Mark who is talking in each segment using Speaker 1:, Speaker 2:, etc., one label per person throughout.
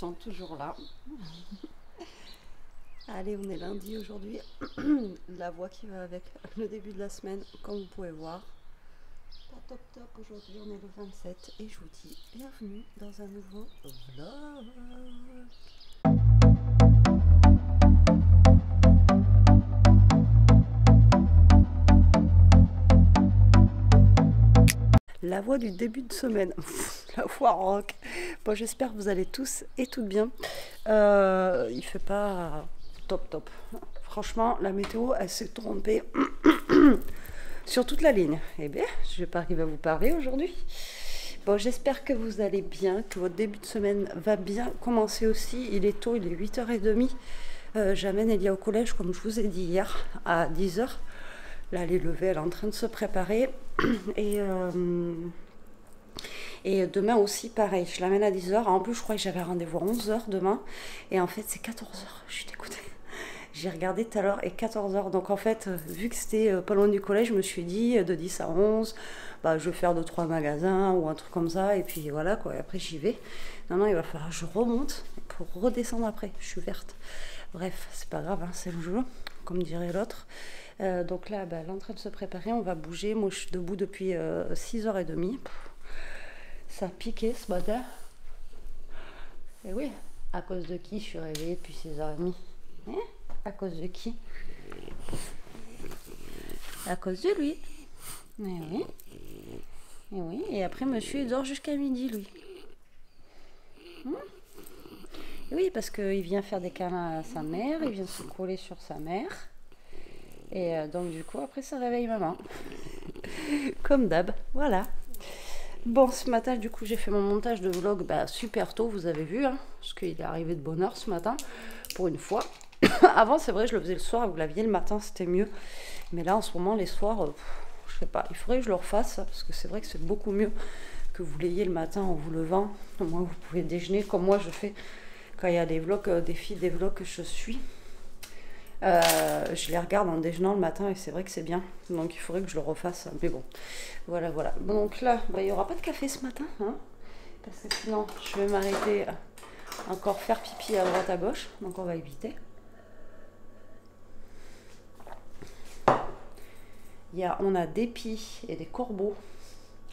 Speaker 1: sont toujours là. Allez, on est lundi aujourd'hui. La voix qui va avec le début de la semaine, comme vous pouvez voir. Pas top top, aujourd'hui on est le 27 et je vous dis bienvenue dans un nouveau vlog. La voix du début de semaine, la voix rock. Bon, j'espère que vous allez tous et toutes bien. Il fait pas top top. Franchement, la météo, elle s'est trompée sur toute la ligne. Eh bien, je vais pas arriver à vous parler aujourd'hui. Bon, j'espère que vous allez bien, que votre début de semaine va bien commencer aussi. Il est tôt, il est 8h30. J'amène Elia au collège, comme je vous ai dit hier, à 10h. Là, elle est levée, elle est en train de se préparer. Et demain aussi, pareil, je l'amène à 10h. En plus, je crois que j'avais rendez-vous à 11h demain. Et en fait, c'est 14h. Je suis dégoûtée. J'ai regardé tout à l'heure et 14h. Donc en fait, vu que c'était pas loin du collège, je me suis dit de 10 à 11, bah, je vais faire 2-3 magasins ou un truc comme ça. Et puis voilà, quoi. Et après, j'y vais. Non, il va falloir que je remonte pour redescendre après. Je suis verte. Bref, c'est pas grave, hein, c'est le jeu, comme dirait l'autre. Donc là, elle est en train de se préparer, on va bouger. Moi, je suis debout depuis 6h30. Ça a piqué ce matin. Et oui, à cause de qui je suis réveillée depuis 6h30 hein? À cause de qui? À cause de lui. Et oui. Et oui, et après, monsieur, il dort jusqu'à midi, lui. Et oui, parce qu'il vient faire des câlins à sa mère, il vient se coller sur sa mère. Et donc du coup, après, ça réveille maman. Comme d'hab, voilà. Bon, ce matin, du coup, j'ai fait mon montage de vlog super tôt, vous avez vu, hein, parce qu'il est arrivé de bonne heure ce matin, pour une fois. Avant, c'est vrai, je le faisais le soir, vous l'aviez le matin, c'était mieux. Mais là, en ce moment, les soirs, je sais pas, il faudrait que je le refasse, parce que c'est vrai que c'est beaucoup mieux que vous l'ayez le matin en vous levant. Au moins, vous pouvez déjeuner, comme moi, je fais quand il y a des vlogs, des filles, des vlogs que je suis. Je les regarde en déjeunant le matin et c'est vrai que c'est bien. Donc il faudrait que je le refasse. Mais bon, voilà. Donc là, il n'y aura pas de café ce matin. Hein, parce que sinon, je vais m'arrêter encore faire pipi à droite à gauche. Donc on va éviter. On a des pies et des corbeaux.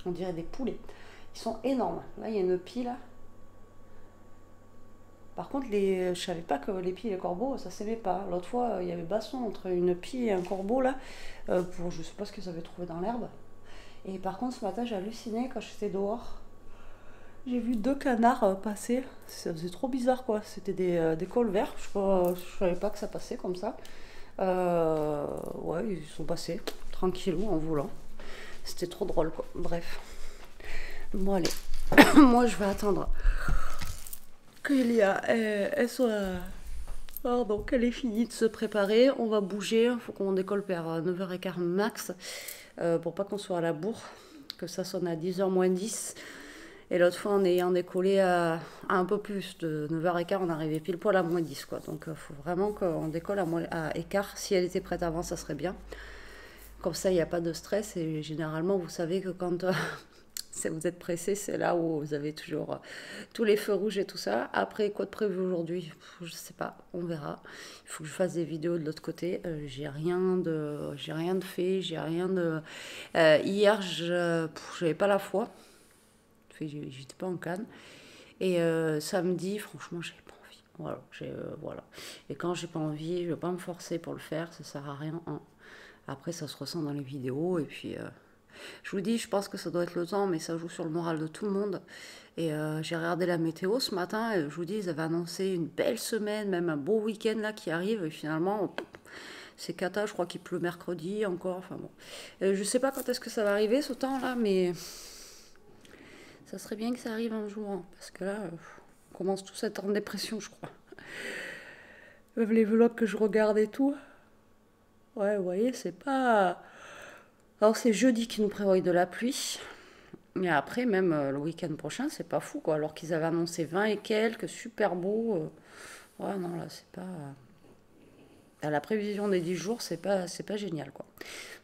Speaker 1: On dirait des poulets. Ils sont énormes. Là, il y a une pie là. Par contre, je savais pas que les pies et les corbeaux, ça s'aimait pas. L'autre fois, il y avait baston entre une pie et un corbeau, là, pour je sais pas ce qu'ils avaient trouvé dans l'herbe. Et par contre, ce matin, j'ai halluciné quand j'étais dehors. J'ai vu 2 canards passer. C'est trop bizarre, quoi. C'était des cols verts. Je savais pas que ça passait comme ça. Ouais, ils sont passés tranquillou en volant. C'était trop drôle, quoi. Bref. Bon, allez. Moi, je vais attendre qu'elle soit... Pardon, qu'elle ait fini de se préparer. On va bouger. Il faut qu'on décolle vers 9h15 max. Pour pas qu'on soit à la bourre. Que ça sonne à 10h moins 10. Et l'autre fois, en ayant décollé à un peu plus de 9h15, on arrivait pile poil à moins 10. Quoi. Donc il faut vraiment qu'on décolle à écart. Si elle était prête avant, ça serait bien. Comme ça, il n'y a pas de stress. Et généralement, vous savez que quand... si vous êtes pressé, c'est là où vous avez toujours tous les feux rouges et tout ça. Après, quoi de prévu aujourd'hui? Je sais pas, on verra. Il faut que je fasse des vidéos de l'autre côté. J'ai rien de fait, j'ai rien de... hier, j'avais pas la foi. J'étais pas en Cannes. Et samedi, franchement, j'avais pas envie. Voilà. Et quand j'ai pas envie, je vais pas me forcer pour le faire, ça sert à rien. Hein. Après, ça se ressent dans les vidéos et puis... je vous dis, je pense que ça doit être le temps, mais ça joue sur le moral de tout le monde. Et j'ai regardé la météo ce matin, et je vous dis, ils avaient annoncé une belle semaine, même un beau week-end là qui arrive, et finalement, c'est cata, je crois qu'il pleut mercredi encore, enfin bon. Je sais pas quand est-ce que ça va arriver ce temps-là, mais ça serait bien que ça arrive un jour, hein, parce que là, on commence tous à être en dépression, je crois. Les vlogs que je regarde et tout, ouais, vous voyez, c'est pas... Alors c'est jeudi qui nous prévoit de la pluie. Mais après, même le week-end prochain, c'est pas fou, quoi. Alors qu'ils avaient annoncé 20 et quelques, super beau. Ouais, non, là, c'est pas... À la prévision des 10 jours, c'est pas génial, quoi.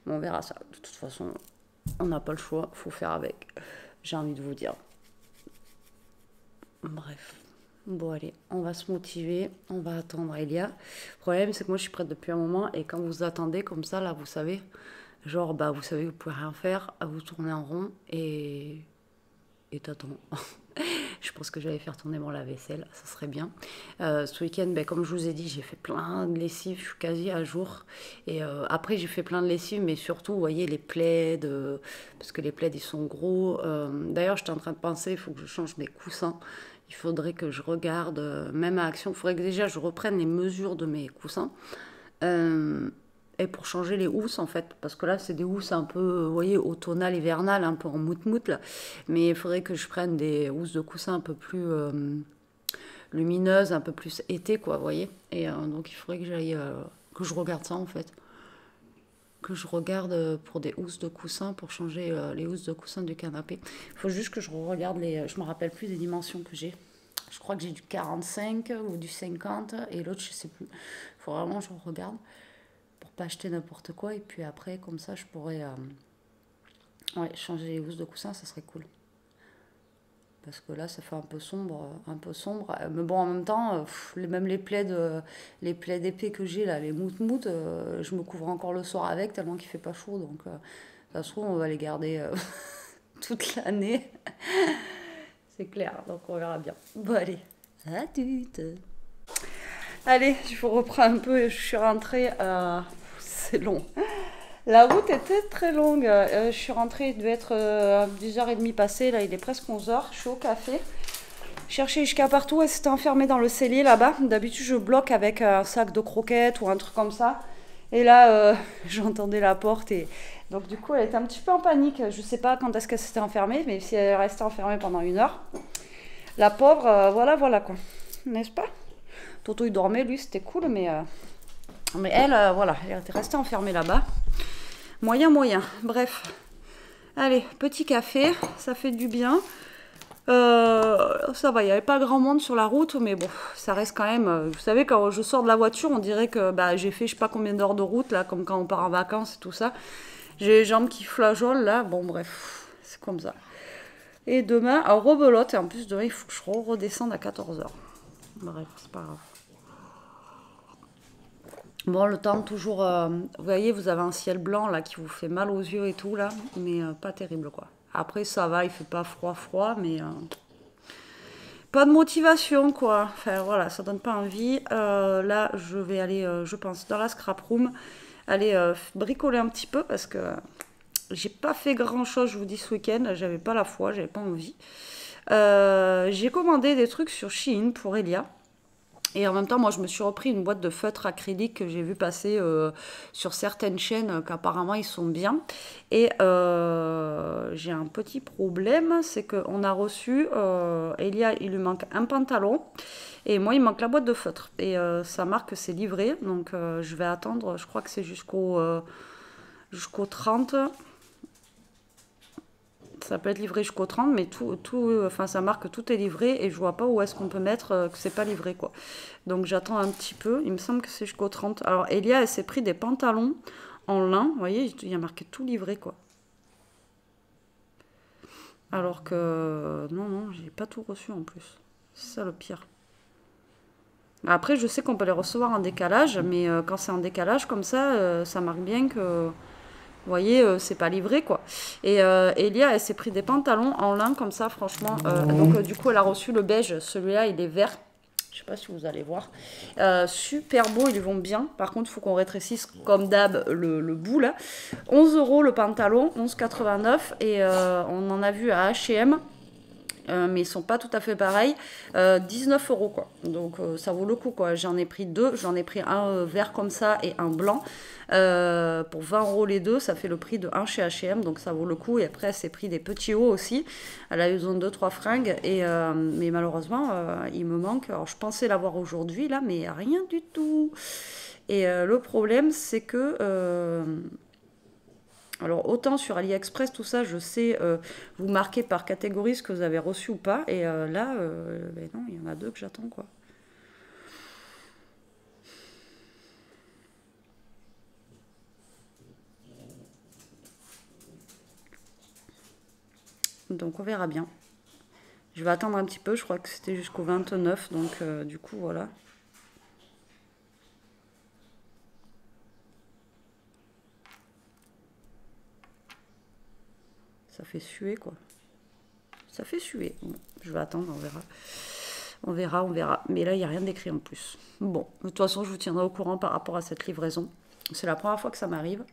Speaker 1: Mais on verra ça. De toute façon, on n'a pas le choix, faut faire avec. J'ai envie de vous dire. Bref. Bon, allez, on va se motiver, on va attendre Elia. Le problème, c'est que moi, je suis prête depuis un moment, et quand vous attendez comme ça, là, vous savez, genre, bah, vous savez, vous pouvez rien faire, vous tournez en rond, et t'attends. Je pense que j'allais faire tourner mon lave-vaisselle, ça serait bien. Ce week-end, ben, comme je vous ai dit, j'ai fait plein de lessive, je suis quasi à jour. Et après, j'ai fait plein de lessive, mais surtout, vous voyez, les plaids, parce que les plaids, ils sont gros. D'ailleurs, j'étais en train de penser, il faut que je change mes coussins. Il faudrait que je regarde, même à Action, il faudrait que déjà je reprenne les mesures de mes coussins. Euh, et pour changer les housses, en fait, parce que là, c'est des housses un peu, vous voyez, automnales, hivernales, un peu en mout-mout, là. Mais il faudrait que je prenne des housses de coussins un peu plus lumineuses, un peu plus été, quoi, vous voyez. Et donc, il faudrait que j'aille, que je regarde ça, en fait. Que je regarde pour des housses de coussins, pour changer les housses de coussins du canapé. Il faut juste que je regarde les... Je me rappelle plus des dimensions que j'ai. Je crois que j'ai du 45 ou du 50, et l'autre, je sais plus. Il faut vraiment que je regarde pour pas acheter n'importe quoi. Et puis après, comme ça, je pourrais ouais, changer les housses de coussin, ça serait cool. Parce que là, ça fait un peu sombre, un peu sombre. Mais bon, en même temps, même les plaids épais que j'ai là, les mout-mout, je me couvre encore le soir avec tellement qu'il fait pas chaud. Donc, ça se trouve, on va les garder toute l'année. C'est clair, donc on verra bien. Bon, allez, à toutes. Allez, je vous reprends un peu. Je suis rentrée. C'est long. La route était très longue. Je suis rentrée, il devait être 10h30 passées. Là, il est presque 11h. Je suis au café. Chercher jusqu'à partout. Elle s'était enfermée dans le cellier là-bas. D'habitude, je bloque avec un sac de croquettes ou un truc comme ça. Et là, j'entendais la porte. Et donc, du coup, elle était un petit peu en panique. Je ne sais pas quand est-ce qu'elle s'était enfermée, mais si elle est restée enfermée pendant 1 heure. La pauvre, voilà quoi. N'est-ce pas? Toto, il dormait, lui, c'était cool, mais elle, voilà, elle était restée enfermée là-bas. Moyen. Bref. Allez, petit café, ça fait du bien. Ça va, il n'y avait pas grand monde sur la route, mais bon, ça reste quand même... vous savez, quand je sors de la voiture, on dirait que bah, j'ai fait je sais pas combien d'heures de route, là, comme quand on part en vacances et tout ça. J'ai les jambes qui flageolent, là. Bon, bref, c'est comme ça. Et demain, rebelote, et en plus, demain, il faut que je redescende à 14h. Bref, c'est pas grave. Bon, le temps, toujours... vous voyez, vous avez un ciel blanc, là, qui vous fait mal aux yeux et tout, là. Mais pas terrible, quoi. Après, ça va, il fait pas froid, mais... pas de motivation, quoi. Enfin, voilà, ça donne pas envie. Là, je vais aller, je pense, dans la scrap room, aller bricoler un petit peu, parce que j'ai pas fait grand-chose, je vous dis, ce week-end. J'avais pas la foi, j'avais pas envie. J'ai commandé des trucs sur Shein pour Elia. Et en même temps, moi, je me suis repris une boîte de feutres acryliques que j'ai vu passer sur certaines chaînes, qu'apparemment, ils sont bien. Et j'ai un petit problème, c'est qu'on a reçu, Elia, il lui manque un pantalon, et moi, il me manque la boîte de feutres. Et ça marque que c'est livré, donc je vais attendre, je crois que c'est jusqu'au 30. Ça peut être livré jusqu'au 30, mais enfin, ça marque que tout est livré et je vois pas où est-ce qu'on peut mettre que c'est pas livré, quoi. Donc j'attends un petit peu. Il me semble que c'est jusqu'au 30. Alors Elia, elle s'est pris des pantalons en lin. Vous voyez, il y a marqué tout livré, quoi. Alors que non, j'ai pas tout reçu en plus. C'est ça le pire. Après, je sais qu'on peut les recevoir en décalage, mais quand c'est en décalage comme ça marque bien que... Vous voyez, c'est pas livré, quoi. Et Elia, elle s'est pris des pantalons en lin comme ça, franchement. Donc, du coup, elle a reçu le beige. Celui-là, il est vert. Je sais pas si vous allez voir. Super beau, ils vont bien. Par contre, il faut qu'on rétrécisse, comme d'hab, le bout, là. 11 € le pantalon, 11,89 €. Et on en a vu à H&M. Mais ils sont pas tout à fait pareils. 19 € quoi. Donc ça vaut le coup, quoi. J'en ai pris deux. J'en ai pris un vert comme ça et un blanc. Pour 20 € les deux, ça fait le prix de un chez H&M. Donc ça vaut le coup. Et après, elle s'est pris des petits hauts aussi. Elle a eu besoin de 2-3 fringues. Mais malheureusement, il me manque. Alors je pensais l'avoir aujourd'hui là, mais rien du tout. Et le problème, c'est que... alors autant sur AliExpress, tout ça, je sais vous marquer par catégorie ce que vous avez reçu ou pas. Et là, ben non, il y en a deux que j'attends, quoi. Donc on verra bien. Je vais attendre un petit peu, je crois que c'était jusqu'au 29, donc du coup, voilà. Ça fait suer, quoi. Ça fait suer. Bon, je vais attendre, on verra. On verra, on verra. Mais là, il n'y a rien d'écrit en plus. Bon, de toute façon, je vous tiendrai au courant par rapport à cette livraison. C'est la première fois que ça m'arrive.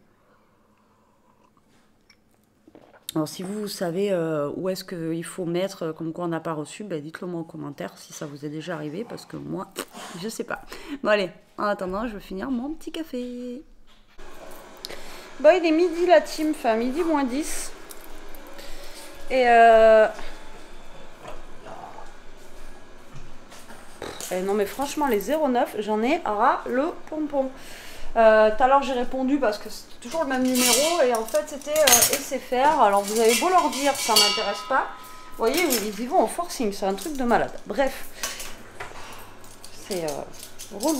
Speaker 1: Alors, si vous savez où est-ce qu'il faut mettre, comme quoi on n'a pas reçu, ben, dites-le moi en commentaire si ça vous est déjà arrivé, parce que moi, je sais pas. Bon, allez, en attendant, je vais finir mon petit café. Bon, il est midi la team, enfin midi moins 10. Et non mais franchement les 09 j'en ai ras le pompon. Tout à l'heure j'ai répondu parce que c'était toujours le même numéro et en fait c'était SFR. Alors vous avez beau leur dire ça m'intéresse pas, vous voyez ils y vont en forcing, c'est un truc de malade. Bref, c'est relou.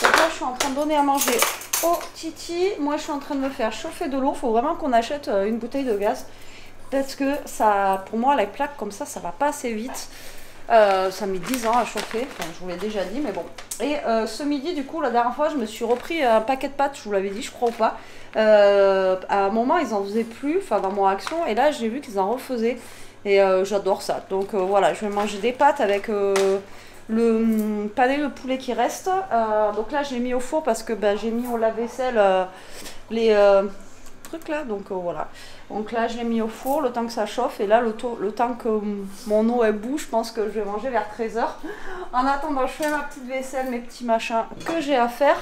Speaker 1: Donc là je suis en train de donner à manger au Titi, moi je suis en train de me faire chauffer de l'eau. Faut vraiment qu'on achète une bouteille de gaz parce que ça, pour moi les plaques comme ça va pas assez vite. Ça met 10 ans à chauffer, enfin, je vous l'ai déjà dit, mais bon. Et ce midi, du coup, la dernière fois, je me suis repris un paquet de pâtes, je vous l'avais dit, je crois ou pas. À un moment, ils en faisaient plus, enfin, dans mon action, et là, j'ai vu qu'ils en refaisaient. Et j'adore ça. Donc voilà, je vais manger des pâtes avec le pané de poulet qui reste. Donc là, je l'ai mis au four parce que bah, j'ai mis au lave-vaisselle les trucs là, donc voilà. Donc là, je l'ai mis au four le temps que ça chauffe. Et là, le temps que mon eau elle bouge, je pense que je vais manger vers 13h. En attendant, je fais ma petite vaisselle, mes petits machins que j'ai à faire.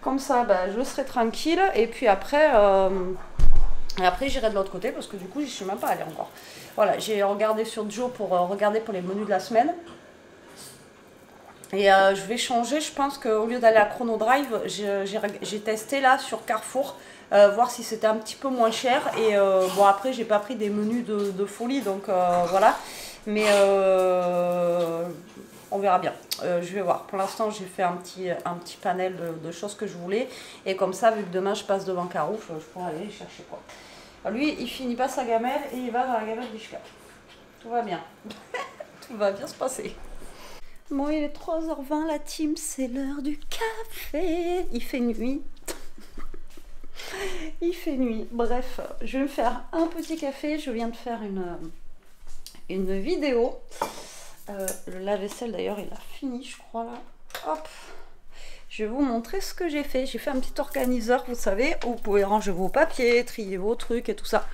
Speaker 1: Comme ça, bah, je serai tranquille. Et puis après, j'irai de l'autre côté parce que du coup, je ne suis même pas allée encore. Voilà, j'ai regardé sur Joe pour regarder pour les menus de la semaine. Et je vais changer, je pense qu'au lieu d'aller à Chrono Drive, j'ai testé là sur Carrefour. Voir si c'était un petit peu moins cher et bon après j'ai pas pris des menus de folie donc voilà mais on verra bien, je vais voir. Pour l'instant j'ai fait un petit panel de choses que je voulais et comme ça vu que demain je passe devant Carouf je pourrais aller chercher quoi. Alors, lui il finit pas sa gamelle et il va dans la gamelle d'Ishka. Tout va bien. Tout va bien se passer. Bon il est 3h20 la team, c'est l'heure du café, il fait nuit. Il fait nuit. Bref, je vais me faire un petit café. Je viens de faire une vidéo. Le lave-vaisselle d'ailleurs, il a fini, je crois là. Hop. Je vais vous montrer ce que j'ai fait. J'ai fait un petit organiseur, vous savez, où vous pouvez ranger vos papiers, trier vos trucs et tout ça.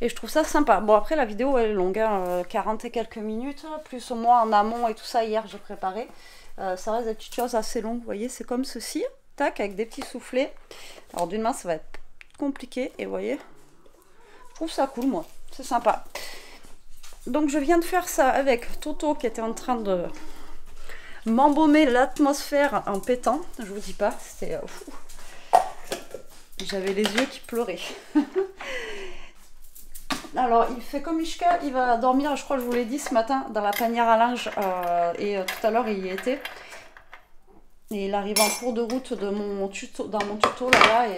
Speaker 1: Et je trouve ça sympa. Bon, après, la vidéo, elle est longue, hein, 40 et quelques minutes. Plus moi en amont et tout ça, hier, j'ai préparé. Ça reste des petites choses assez longues, vous voyez, c'est comme ceci. Tac, avec des petits soufflets. Alors, d'une main, ça va être compliqué. Et vous voyez, je trouve ça cool, moi. C'est sympa. Donc, je viens de faire ça avec Toto qui était en train de m'embaumer l'atmosphère en pétant. Je vous dis pas, c'était fou. J'avais les yeux qui pleuraient. Alors, il fait comme Ishka, il va dormir, je crois que je vous l'ai dit ce matin, dans la panière à linge. Et tout à l'heure, il y était. Et il arrive en cours de route de mon tuto, dans mon tuto là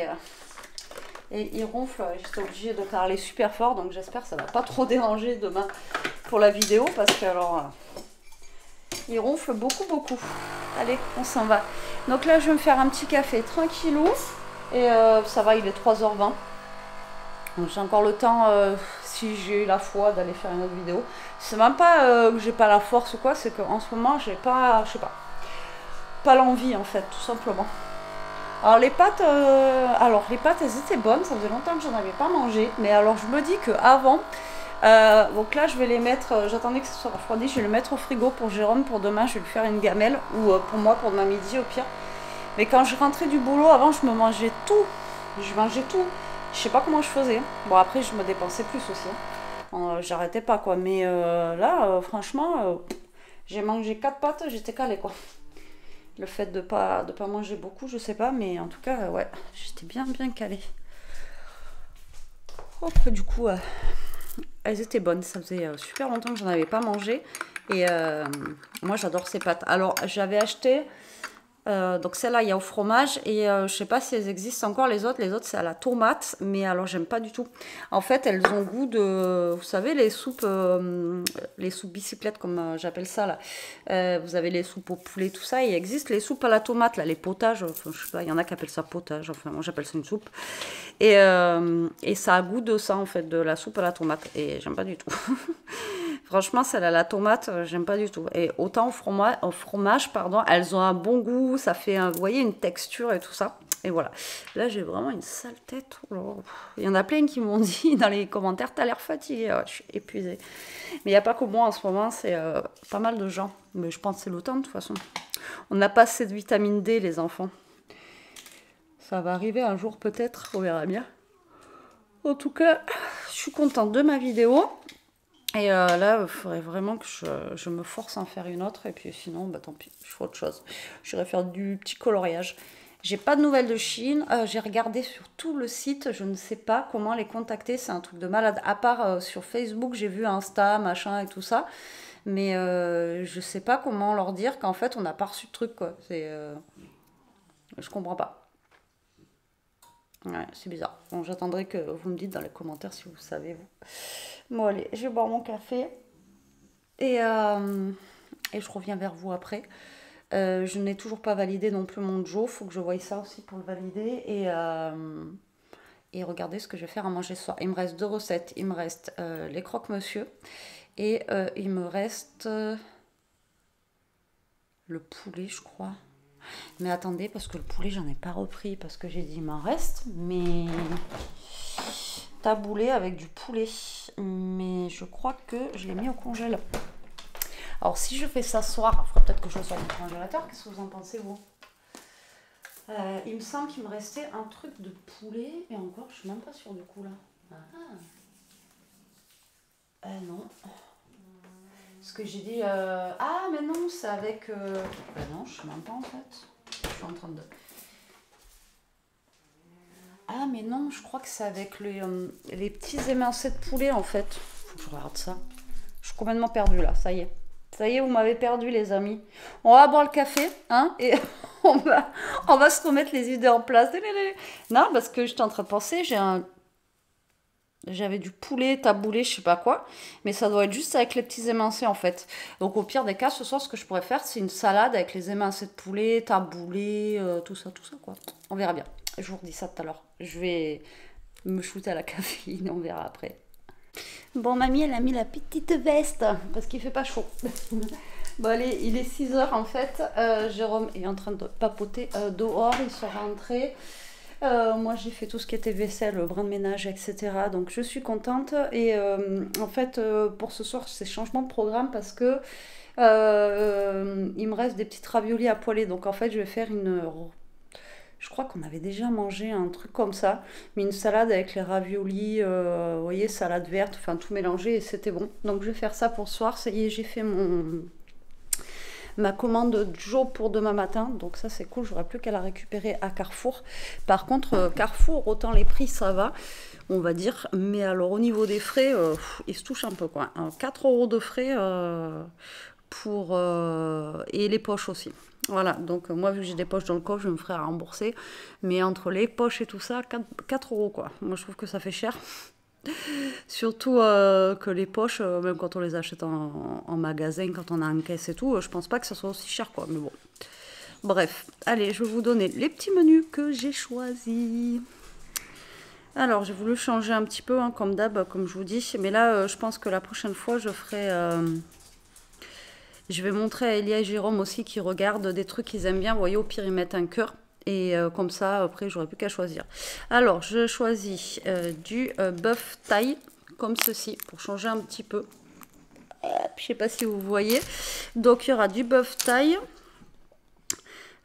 Speaker 1: et il ronfle. J'étais obligée de parler super fort, donc j'espère que ça va pas trop déranger demain pour la vidéo parce que alors il ronfle beaucoup. Allez, on s'en va. Donc là, je vais me faire un petit café tranquillou et ça va, il est 3h20. Donc j'ai encore le temps, si j'ai la foi, d'aller faire une autre vidéo. C'est même pas que j'ai pas la force ou quoi, c'est qu'en ce moment, j'ai pas, je sais pas l'envie en fait, tout simplement. Alors les pâtes, elles étaient bonnes, ça faisait longtemps que j'en avais pas mangé. Mais alors je me dis que avant, donc là je vais les mettre, j'attendais que ça soit refroidi, je vais le mettre au frigo pour Jérôme pour demain, je vais lui faire une gamelle ou pour moi pour demain midi au pire. Mais quand je rentrais du boulot avant, je mangeais tout. Je sais pas comment je faisais. Bon, après, je me dépensais plus aussi. J'arrêtais pas, quoi. Mais là, franchement, j'ai mangé 4 pâtes, j'étais calée, quoi. Le fait de pas manger beaucoup, je sais pas. Mais en tout cas, ouais, j'étais bien calée. Hop, du coup, elles étaient bonnes. Ça faisait super longtemps que j'en avais pas mangé. Et moi, j'adore ces pâtes. Alors, j'avais acheté Donc celle-là, il y a au fromage et je sais pas si elles existent encore les autres. Les autres, c'est à la tomate, mais alors j'aime pas du tout. En fait, elles ont goût de, vous savez, les soupes bicyclettes comme j'appelle ça là. Vous avez les soupes au poulet, tout ça. Il existe les soupes à la tomate là, les potages. Enfin, je sais pas, il y en a qui appellent ça potage. Enfin, moi j'appelle ça une soupe. Et ça a goût de ça en fait, de la soupe à la tomate. Et j'aime pas du tout. Franchement, celle à la tomate, j'aime pas du tout. Et autant au fromage, pardon, elles ont un bon goût, ça fait, vous voyez, une texture et tout ça. Et voilà. Là, j'ai vraiment une sale tête. Oh là là. Il y en a plein qui m'ont dit dans les commentaires, t'as l'air fatiguée. Ouais, je suis épuisée. Mais il n'y a pas que moi en ce moment, c'est pas mal de gens. Mais je pense que c'est l'automne de toute façon. On n'a pas assez de vitamine D, les enfants. Ça va arriver un jour peut-être, on verra bien. En tout cas, je suis contente de ma vidéo. Et là, il faudrait vraiment que je me force à en faire une autre. Et puis sinon, bah, tant pis, je ferai autre chose. J'irai faire du petit coloriage. J'ai pas de nouvelles de Chine. J'ai regardé sur tout le site. Je ne sais pas comment les contacter. C'est un truc de malade. À part sur Facebook, j'ai vu Insta, machin et tout ça. Mais je sais pas comment leur dire qu'en fait, on n'a pas reçu de truc, quoi. Je comprends pas. Ouais, c'est bizarre. Bon, j'attendrai que vous me dites dans les commentaires si vous savez, vous. Bon, allez, je vais boire mon café et je reviens vers vous après. Je n'ai toujours pas validé non plus mon Joe, faut que je voie ça aussi pour le valider et regardez ce que je vais faire à manger ce soir. Il me reste 2 recettes, il me reste les croque-monsieur et il me reste le poulet, je crois. Mais attendez, parce que le poulet, j'en ai pas repris parce que j'ai dit il m'en reste, mais taboulé avec du poulet. Mais je crois que je l'ai mis au congélateur. Alors si je fais ça ce soir, il faudrait peut-être que je le sorte du congélateur. Qu'est-ce que vous en pensez, vous? Il me semble qu'il me restait un truc de poulet. Et encore, je suis même pas sûre du coup là. Non. Ce que j'ai dit... Ah mais non, c'est avec... non, je sais même pas en fait. Je suis en train de... Ah mais non, je crois que c'est avec les petits émincés de poulet en fait. Faut que je regarde ça. Je suis complètement perdue là, ça y est. Ça y est, vous m'avez perdu les amis. On va boire le café, hein, et on va se remettre les idées en place. Non, parce que j'étais en train de penser, j'avais du poulet taboulé, je sais pas quoi, mais ça doit être juste avec les petits émincés en fait. Donc au pire des cas, ce soir, ce que je pourrais faire, c'est une salade avec les émincés de poulet, taboulé, tout ça quoi. On verra bien. Je vous redis ça tout à l'heure. Je vais me shooter à la caféine, on verra après. Bon, mamie, elle a mis la petite veste parce qu'il fait pas chaud. Bon, allez, il est 6h en fait. Jérôme est en train de papoter dehors, ils sont rentrés. Moi, j'ai fait tout ce qui était vaisselle, brin de ménage, etc. Donc, je suis contente. Et en fait, pour ce soir, c'est changement de programme parce que il me reste des petites raviolis à poêler. Donc, en fait, je vais faire une... Je crois qu'on avait déjà mangé un truc comme ça, mais une salade avec les raviolis, vous voyez, salade verte, enfin tout mélangé et c'était bon. Donc je vais faire ça pour ce soir. Ça y est, j'ai fait ma commande Joe pour demain matin. Donc ça c'est cool, j'aurai plus qu'à la récupérer à Carrefour. Par contre, Carrefour, autant les prix ça va, on va dire. Mais alors au niveau des frais, ils se touchent un peu quoi. 4 € de frais et les poches aussi. Voilà, donc moi vu que j'ai des poches dans le coffre, je me ferai rembourser. Mais entre les poches et tout ça, 4 € quoi. Moi je trouve que ça fait cher. Surtout que les poches, même quand on les achète en magasin, quand on a une caisse et tout, je pense pas que ça soit aussi cher quoi. Mais bon. Bref, allez, je vais vous donner les petits menus que j'ai choisis. Alors j'ai voulu changer un petit peu, hein, comme d'hab, comme je vous dis. Mais là, je pense que la prochaine fois, je ferai... Je vais montrer à Elia et Jérôme aussi qui regardent des trucs qu'ils aiment bien. Vous voyez, au pire, ils mettent un cœur. Et comme ça, après, j'aurais plus qu'à choisir. Alors, je choisis du bœuf thaï, comme ceci, pour changer un petit peu. Je sais pas si vous voyez. Donc, il y aura du bœuf thaï.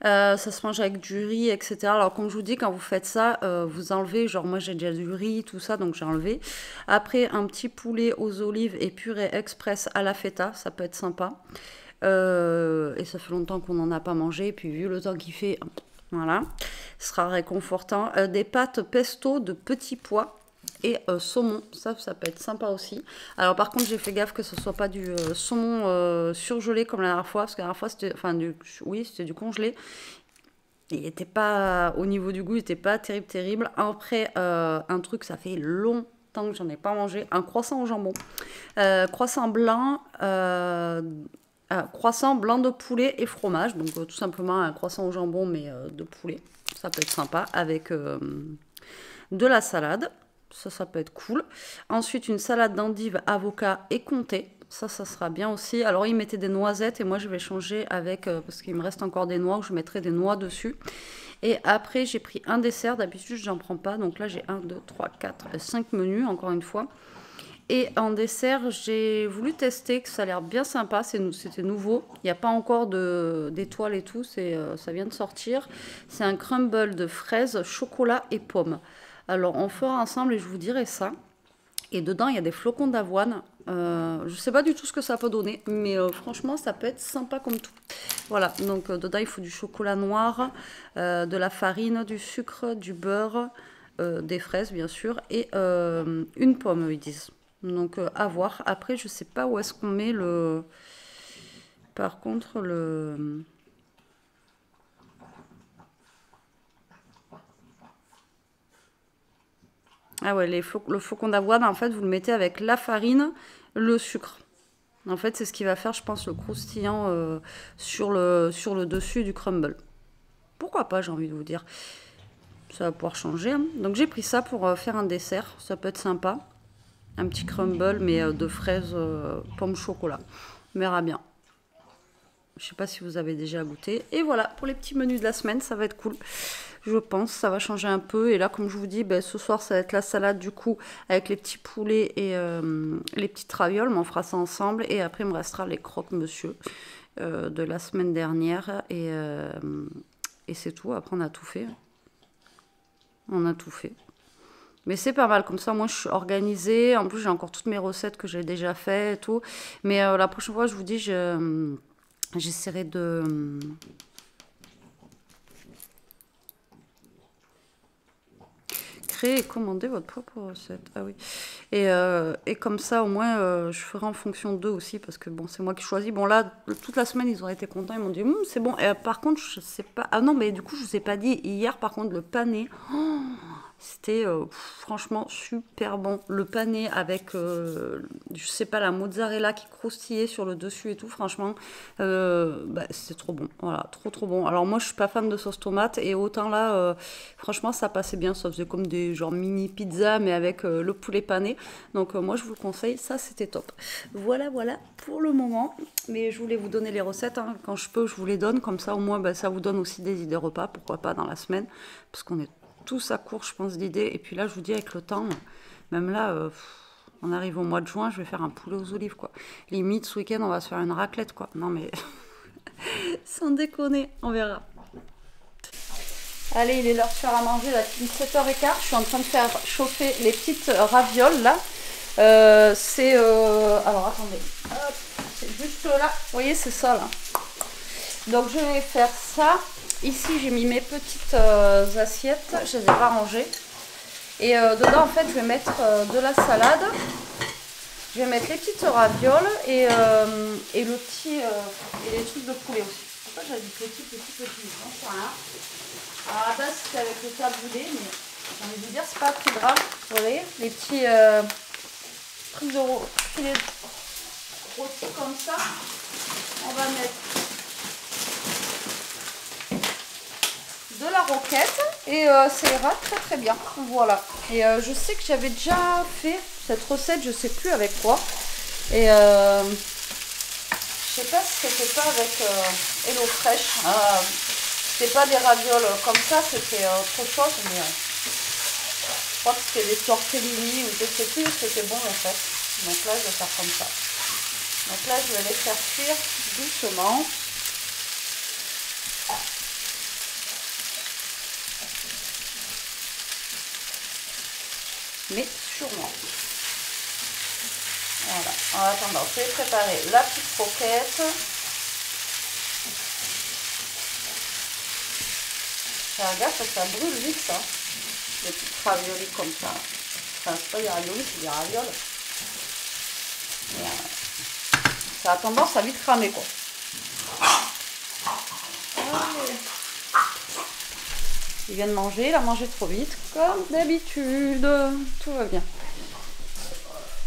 Speaker 1: Ça se mange avec du riz, etc. Alors, comme je vous dis, quand vous faites ça, vous enlevez, genre moi j'ai déjà du riz, tout ça, donc j'ai enlevé. Après, un petit poulet aux olives et purée express à la feta, ça peut être sympa. Et ça fait longtemps qu'on n'en a pas mangé, puis vu le temps qu'il fait, voilà, ce sera réconfortant. Des pâtes pesto de petits pois et saumon, ça peut être sympa aussi. Alors par contre j'ai fait gaffe que ce soit pas du saumon surgelé comme la dernière fois, parce que la dernière fois c'était, enfin oui c'était du congelé Il était pas, au niveau du goût, il était pas terrible. Après, un truc, ça fait longtemps que j'en ai pas mangé, un croissant au jambon. Croissant blanc, croissant blanc de poulet et fromage. Donc tout simplement un croissant au jambon, mais de poulet. Ça peut être sympa avec de la salade. Ça peut être cool. Ensuite, une salade d'endives, avocat et comté. Ça sera bien aussi. Alors, ils mettaient des noisettes et moi, je vais changer avec, parce qu'il me reste encore des noix, où je mettrai des noix dessus. Et après, j'ai pris un dessert. D'habitude, j'en prends pas. Donc là, j'ai 1, 2, 3, 4, 5 menus, encore une fois. Et en dessert, j'ai voulu tester, que ça a l'air bien sympa. C'était nouveau. Il n'y a pas encore d'étoiles et tout. Ça vient de sortir. C'est un crumble de fraises, chocolat et pommes. Alors, on fera ensemble et je vous dirai ça. Et dedans, il y a des flocons d'avoine. Je ne sais pas du tout ce que ça peut donner, mais franchement, ça peut être sympa comme tout. Voilà, donc dedans, il faut du chocolat noir, de la farine, du sucre, du beurre, des fraises, bien sûr, et une pomme, ils disent. Donc, à voir. Après, je ne sais pas où est-ce qu'on met le... Par contre, le... Ah ouais, le flocon d'avoine, en fait, vous le mettez avec la farine, le sucre. En fait, c'est ce qui va faire, je pense, le croustillant sur le dessus du crumble. Pourquoi pas, j'ai envie de vous dire. Ça va pouvoir changer. Hein. Donc, j'ai pris ça pour faire un dessert. Ça peut être sympa. Un petit crumble, mais de fraises, pommes, chocolat. On verra bien. Je ne sais pas si vous avez déjà goûté. Et voilà, pour les petits menus de la semaine, ça va être cool. Je pense, ça va changer un peu. Et là, comme je vous dis, ben, ce soir, ça va être la salade du coup, avec les petits poulets et les petites ravioles. Mais on fera ça ensemble. Et après, il me restera les croque-monsieur de la semaine dernière. Et c'est tout. Après, on a tout fait. On a tout fait. Mais c'est pas mal, comme ça, moi, je suis organisée. En plus, j'ai encore toutes mes recettes que j'ai déjà faites et tout. Mais la prochaine fois, je vous dis, j'essaierai de... créer et commander votre propre recette. Ah oui. Et comme ça, au moins, je ferai en fonction d'eux aussi, parce que bon, c'est moi qui choisis. Bon, là, toute la semaine, ils ont été contents. Ils m'ont dit, c'est bon. Et par contre, je sais pas... Ah non, mais du coup, je vous ai pas dit. Hier, par contre, le pané... Oh, c'était franchement super bon. Le pané avec, je sais pas, la mozzarella qui croustillait sur le dessus et tout. Franchement, c'était trop bon. Voilà, trop bon. Alors moi, je suis pas fan de sauce tomate. Et autant là, franchement, ça passait bien. Ça faisait comme des genre mini pizzas, mais avec le poulet pané. Donc moi, je vous le conseille. Ça, c'était top. Voilà pour le moment. Mais je voulais vous donner les recettes. Hein. Quand je peux, je vous les donne. Comme ça, au moins, ça vous donne aussi des idées repas. Pourquoi pas dans la semaine. Parce qu'on est tous à court, je pense, d'idées. Et puis là, je vous dis, avec le temps, même là, on arrive au mois de juin, je vais faire un poulet aux olives, quoi. Limite, ce week-end, on va se faire une raclette, quoi. Non, mais sans déconner, on verra. Allez, il est l'heure de faire à manger, là, il est 7h15. Je suis en train de faire chauffer les petites ravioles, là. Alors, attendez. Hop, c'est juste là. Vous voyez, c'est ça, là. Donc, je vais faire ça. Ici, j'ai mis mes petites assiettes, je les ai pas rangées. Et dedans, en fait, je vais mettre de la salade. Je vais mettre les petites ravioles et le petit et les trucs de poulet aussi. Pourquoi j'avais dit petit, non, c'est rien. Alors à la base, c'était avec le taboulé, mais j'ai envie de vous dire, c'est pas très grave. Vous voyez, les petits trucs de filets rôtis comme ça. On va mettre de la roquette et ça ira très bien. Voilà. Et je sais que j'avais déjà fait cette recette, je sais plus avec quoi. Et je sais pas si c'était pas avec HelloFresh. C'était pas des ravioles comme ça, c'était autre chose, mais je crois que c'était des tortellini ou je sais plus, c'était bon en fait. Donc là, je vais faire comme ça. Donc là, je vais les faire cuire doucement. Mais sûrement. Voilà. En attendant, je vais préparer la petite croquette. Faire gaffe parce que ça brûle vite, ça. Les petites raviolis comme ça. Enfin, c'est pas des raviolis, c'est des ravioles. Et, ça a tendance à vite cramer, quoi. Allez. vient de manger, il a mangé trop vite, comme d'habitude. Tout va bien.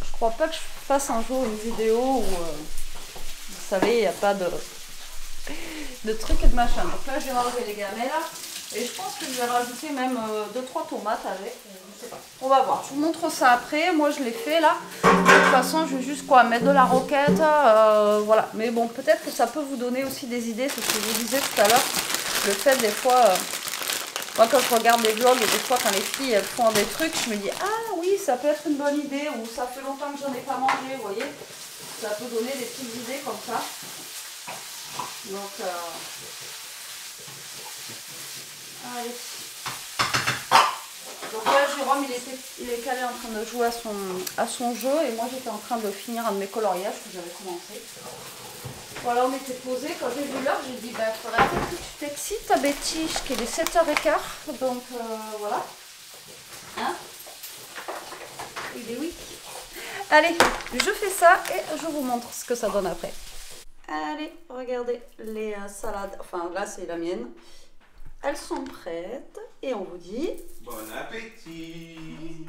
Speaker 1: Je crois pas que je fasse un jour une vidéo où, vous savez, il n'y a pas de trucs et de machin. Donc là, je vais enlever les gamelles. Et je pense que je vais rajouter même 2-3 tomates avec. Je sais pas. On va voir. Je vous montre ça après. Moi, je l'ai fait là. De toute façon, je vais juste quoi mettre de la roquette. Voilà. Mais bon, peut-être que ça peut vous donner aussi des idées. C'est ce que je vous disais tout à l'heure. Le fait des fois, moi quand je regarde des vlogs et des fois quand les filles elles font des trucs, je me dis ah oui, ça peut être une bonne idée. Ou ça fait longtemps que j'en ai pas mangé. Vous voyez. Ça peut donner des petites idées comme ça. Donc, allez. Donc là, Jérôme, il est calé en train de jouer à son jeu et moi, j'étais en train de finir un de mes coloriages que j'avais commencé. Voilà, on était posé. Quand j'ai vu l'heure, j'ai dit, bah, il faudrait peut-être que tu t'excites, Betty, qu'il est 7h15. Donc, voilà. Hein? Il est oui. Allez, je fais ça et je vous montre ce que ça donne après. Allez, regardez les salades. Enfin, là, c'est la mienne. Elles sont prêtes et on vous dit
Speaker 2: bon appétit.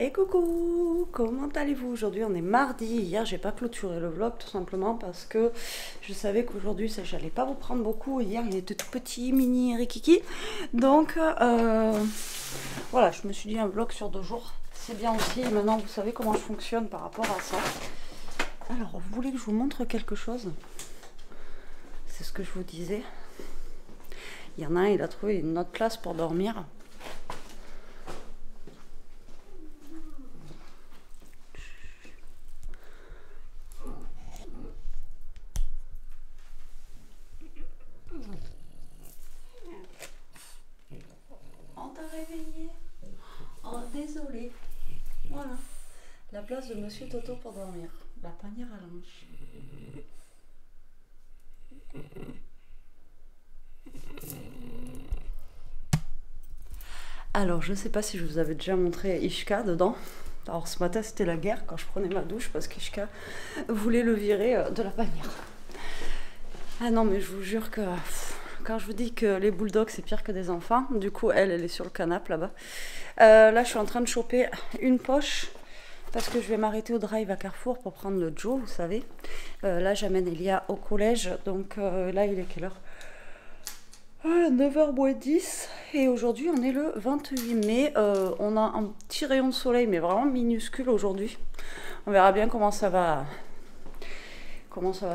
Speaker 1: Et coucou, comment allez-vous? Aujourd'hui on est mardi. Hier j'ai pas clôturé le vlog tout simplement parce que je savais qu'aujourd'hui j'allais pas vous prendre beaucoup. Hier il était tout petit, mini, rikiki. Donc voilà, je me suis dit un vlog sur 2 jours. C'est bien aussi. Maintenant vous savez comment je fonctionne par rapport à ça. Alors vous voulez que je vous montre quelque chose? C'est ce que je vous disais. Il y en a un, il a trouvé une autre place pour dormir. On t'a réveillé. Oh, désolé. Voilà. La place de Monsieur Toto pour dormir. La panière à linge. Alors, je sais pas si je vous avais déjà montré Ishka dedans. Alors, ce matin, c'était la guerre quand je prenais ma douche parce qu'Ishka voulait le virer de la panière. Ah non, mais je vous jure que quand je vous dis que les bulldogs, c'est pire que des enfants, du coup, elle est sur le canapé là-bas. Là, je suis en train de choper une poche parce que je vais m'arrêter au drive à Carrefour pour prendre le Joe, vous savez. Là, j'amène Elia au collège. Donc là, il est quelle heure? 9h moins 10 et aujourd'hui on est le 28 mai, on a un petit rayon de soleil mais vraiment minuscule aujourd'hui. On verra bien comment ça va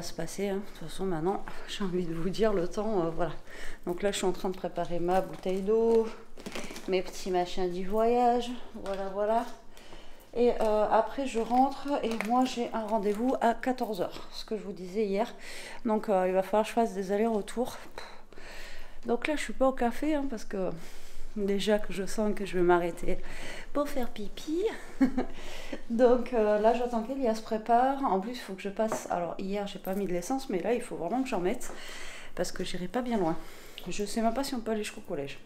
Speaker 1: se passer, hein. De toute façon maintenant j'ai envie de vous dire le temps, voilà. Donc là je suis en train de préparer ma bouteille d'eau, mes petits machins du voyage, voilà. Et après je rentre et moi j'ai un rendez-vous à 14h, ce que je vous disais hier. Donc il va falloir que je fasse des allers-retours. Donc là, je suis pas au café, hein, parce que déjà que je sens que je vais m'arrêter pour faire pipi. Donc là, j'attends qu'Elia se prépare. En plus, il faut que je passe... Alors, hier, j'ai pas mis de l'essence, mais là, il faut vraiment que j'en mette, parce que j'irai pas bien loin. Je sais même pas si on peut aller jusqu'au collège.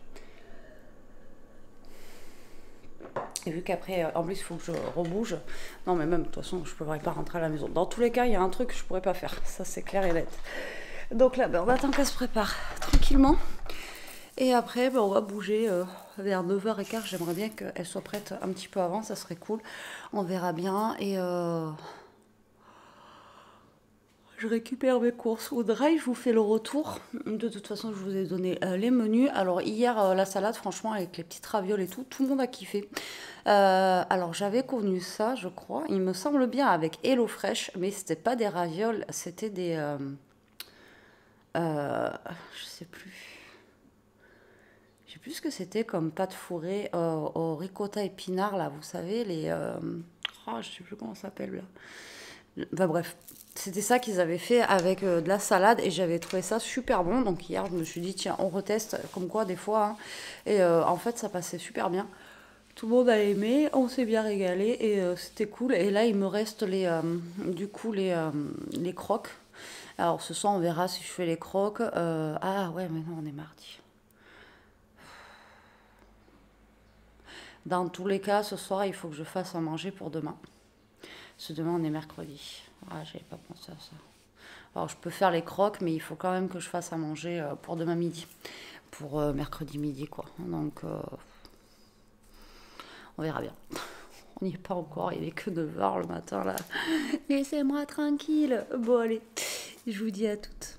Speaker 1: Et vu qu'après, en plus, il faut que je rebouge. Non, mais même, de toute façon, je ne pourrais pas rentrer à la maison. Dans tous les cas, il y a un truc que je pourrais pas faire. Ça, c'est clair et net. Donc là, on attend qu'elle se prépare tranquillement. Et après, on va bouger vers 9h15. J'aimerais bien qu'elle soit prête un petit peu avant. Ça serait cool. On verra bien. Et je récupère mes courses au drive. Je vous fais le retour. De toute façon, je vous ai donné les menus. Alors hier, la salade, franchement, avec les petites ravioles et tout le monde a kiffé. Alors j'avais convenu ça, je crois. Il me semble bien avec HelloFresh. Mais c'était pas des ravioles. C'était des... je sais plus. Je sais plus ce que c'était comme pâte fourrée au ricotta épinard, là, vous savez, les... Oh, je sais plus comment ça s'appelle, là. Enfin bref, c'était ça qu'ils avaient fait avec de la salade et j'avais trouvé ça super bon. Donc hier, je me suis dit, tiens, on reteste, comme quoi, des fois. Hein. Et en fait, ça passait super bien. Tout le monde a aimé, on s'est bien régalé et c'était cool. Et là, il me reste du coup les croques. Alors ce soir, on verra si je fais les croques. Ah ouais, mais non, on est mardi. Dans tous les cas, ce soir, il faut que je fasse à manger pour demain. Parce que demain, on est mercredi. Ah, j'avais pas pensé à ça. Alors, je peux faire les croques, mais il faut quand même que je fasse à manger pour demain midi. pour mercredi midi, quoi. Donc, on verra bien. On n'y est pas encore, il n'est que 9h le matin, là. Laissez-moi tranquille. Bon, allez, je vous dis à toutes.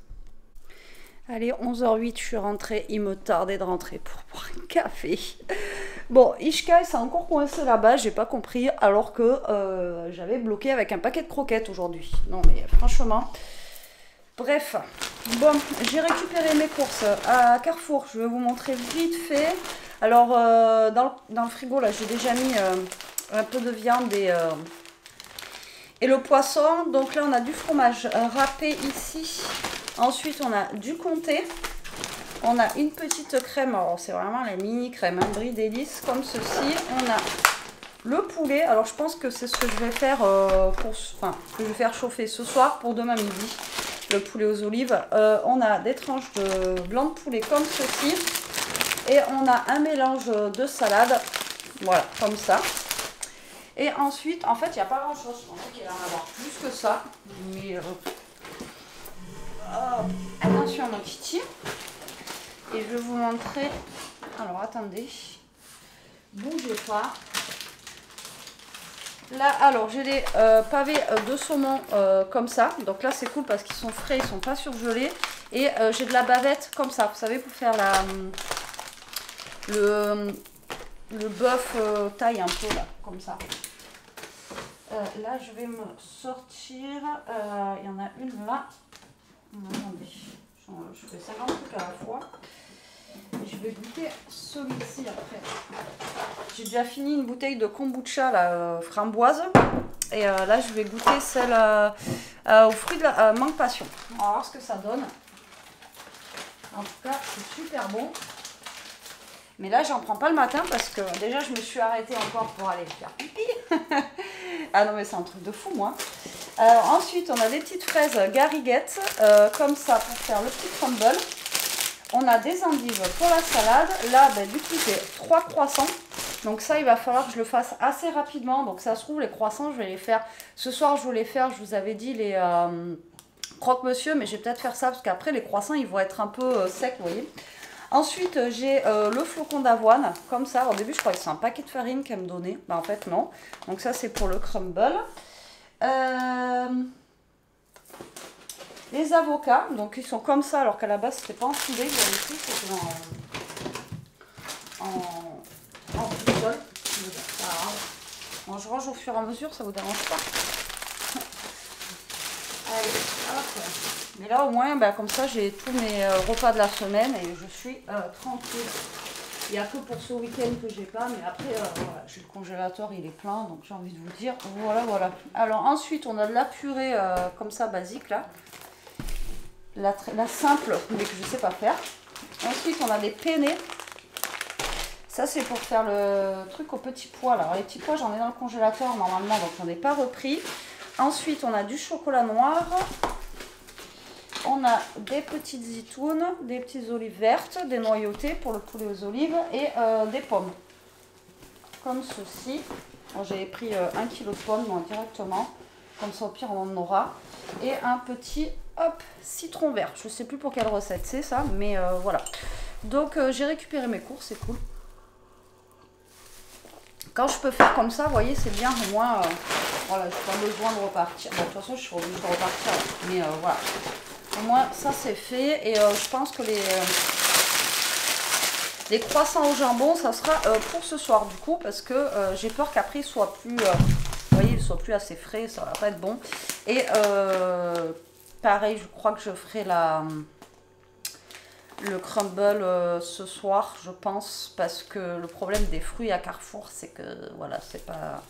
Speaker 1: Allez, 11h08, je suis rentrée. Il me tardait de rentrer pour boire un café. Bon, Ishka, c'est encore coincé là-bas, j'ai pas compris, alors que j'avais bloqué avec un paquet de croquettes aujourd'hui. Non, mais franchement... Bref, bon, j'ai récupéré mes courses à Carrefour. Je vais vous montrer vite fait. Alors, dans le frigo, là, j'ai déjà mis un peu de viande et le poisson. Donc là, on a du fromage râpé ici. Ensuite, on a du comté. On a une petite crème. Alors, c'est vraiment la mini crème, un brie délice comme ceci. On a le poulet. Alors, je pense que c'est ce que je vais faire que je vais faire chauffer ce soir pour demain midi. Le poulet aux olives. On a des tranches de blanc de poulet comme ceci. Et on a un mélange de salade. Voilà, comme ça. Et ensuite, en fait, il n'y a pas grand chose. Je pensais qu'il allait en avoir plus que ça. Mais attention à mon kiki. Et je vais vous montrer. Alors, attendez. Bougez pas. Là, alors, j'ai des pavés de saumon comme ça. Donc là, c'est cool parce qu'ils sont frais, ils sont pas surgelés. Et j'ai de la bavette comme ça. Vous savez, pour faire le bœuf taille un peu là, comme ça. Là, je vais me sortir. Il y en a une là. Attendez, je fais 50 trucs à la fois. Et je vais goûter celui-ci après. J'ai déjà fini une bouteille de kombucha là, framboise. Et là, je vais goûter celle aux fruits de la mangue passion. On va voir ce que ça donne. En tout cas, c'est super bon. Mais là, j'en prends pas le matin parce que déjà, je me suis arrêtée encore pour aller faire pipi. Ah non, mais c'est un truc de fou, moi. Ensuite, on a des petites fraises gariguettes, comme ça, pour faire le petit crumble. On a des endives pour la salade. Là, ben, du coup, j'ai 3 croissants. Donc ça, il va falloir que je le fasse assez rapidement. Donc ça se trouve, les croissants, je vais les faire... Ce soir, je voulais faire, je vous avais dit, les croque-monsieur. Mais je vais peut-être faire ça parce qu'après, les croissants, ils vont être un peu secs, vous voyez. Ensuite, j'ai le flocon d'avoine, comme ça. Au début, je croyais que c'est un paquet de farine qu'elle me donnait. Ben, en fait, non. Donc ça, c'est pour le crumble. Les avocats, donc ils sont comme ça, alors qu'à la base, c'était pas en filet. C'était en boussole. Bon, je range au fur et à mesure, ça vous dérange pas. Allez, hop. Mais là, au moins, bah, comme ça, j'ai tous mes repas de la semaine et je suis tranquille. Il n'y a que pour ce week-end que j'ai pas, mais après, voilà, j'ai le congélateur, il est plein, donc j'ai envie de vous dire, voilà, voilà. Alors ensuite, on a de la purée comme ça, basique, là. La simple, mais que je ne sais pas faire. Ensuite, on a des penne. Ça, c'est pour faire le truc aux petits pois, là. Alors, les petits pois, j'en ai dans le congélateur, normalement, donc j'en ai pas repris. Ensuite, on a du chocolat noir. On a des petites zitoune, des petites olives vertes, des noyautés pour le poulet aux olives et des pommes. Comme ceci. J'ai pris 1 kg de pommes directement. Comme ça, au pire, on en aura. Et un petit, hop, citron vert. Je ne sais plus pour quelle recette c'est ça, mais voilà. Donc, j'ai récupéré mes courses, c'est cool. Quand je peux faire comme ça, vous voyez, c'est bien. Au moins, voilà, je n'ai pas besoin de repartir. Bon, de toute façon, je suis obligée de repartir. Mais voilà. Au moins, ça c'est fait. Et je pense que les croissants au jambon, ça sera pour ce soir du coup. Parce que j'ai peur qu'après, ils soient plus... vous voyez, ils soient plus assez frais. Ça va pas être bon. Et pareil, je crois que je ferai le crumble ce soir, je pense. Parce que le problème des fruits à Carrefour, c'est que... Voilà, c'est pas...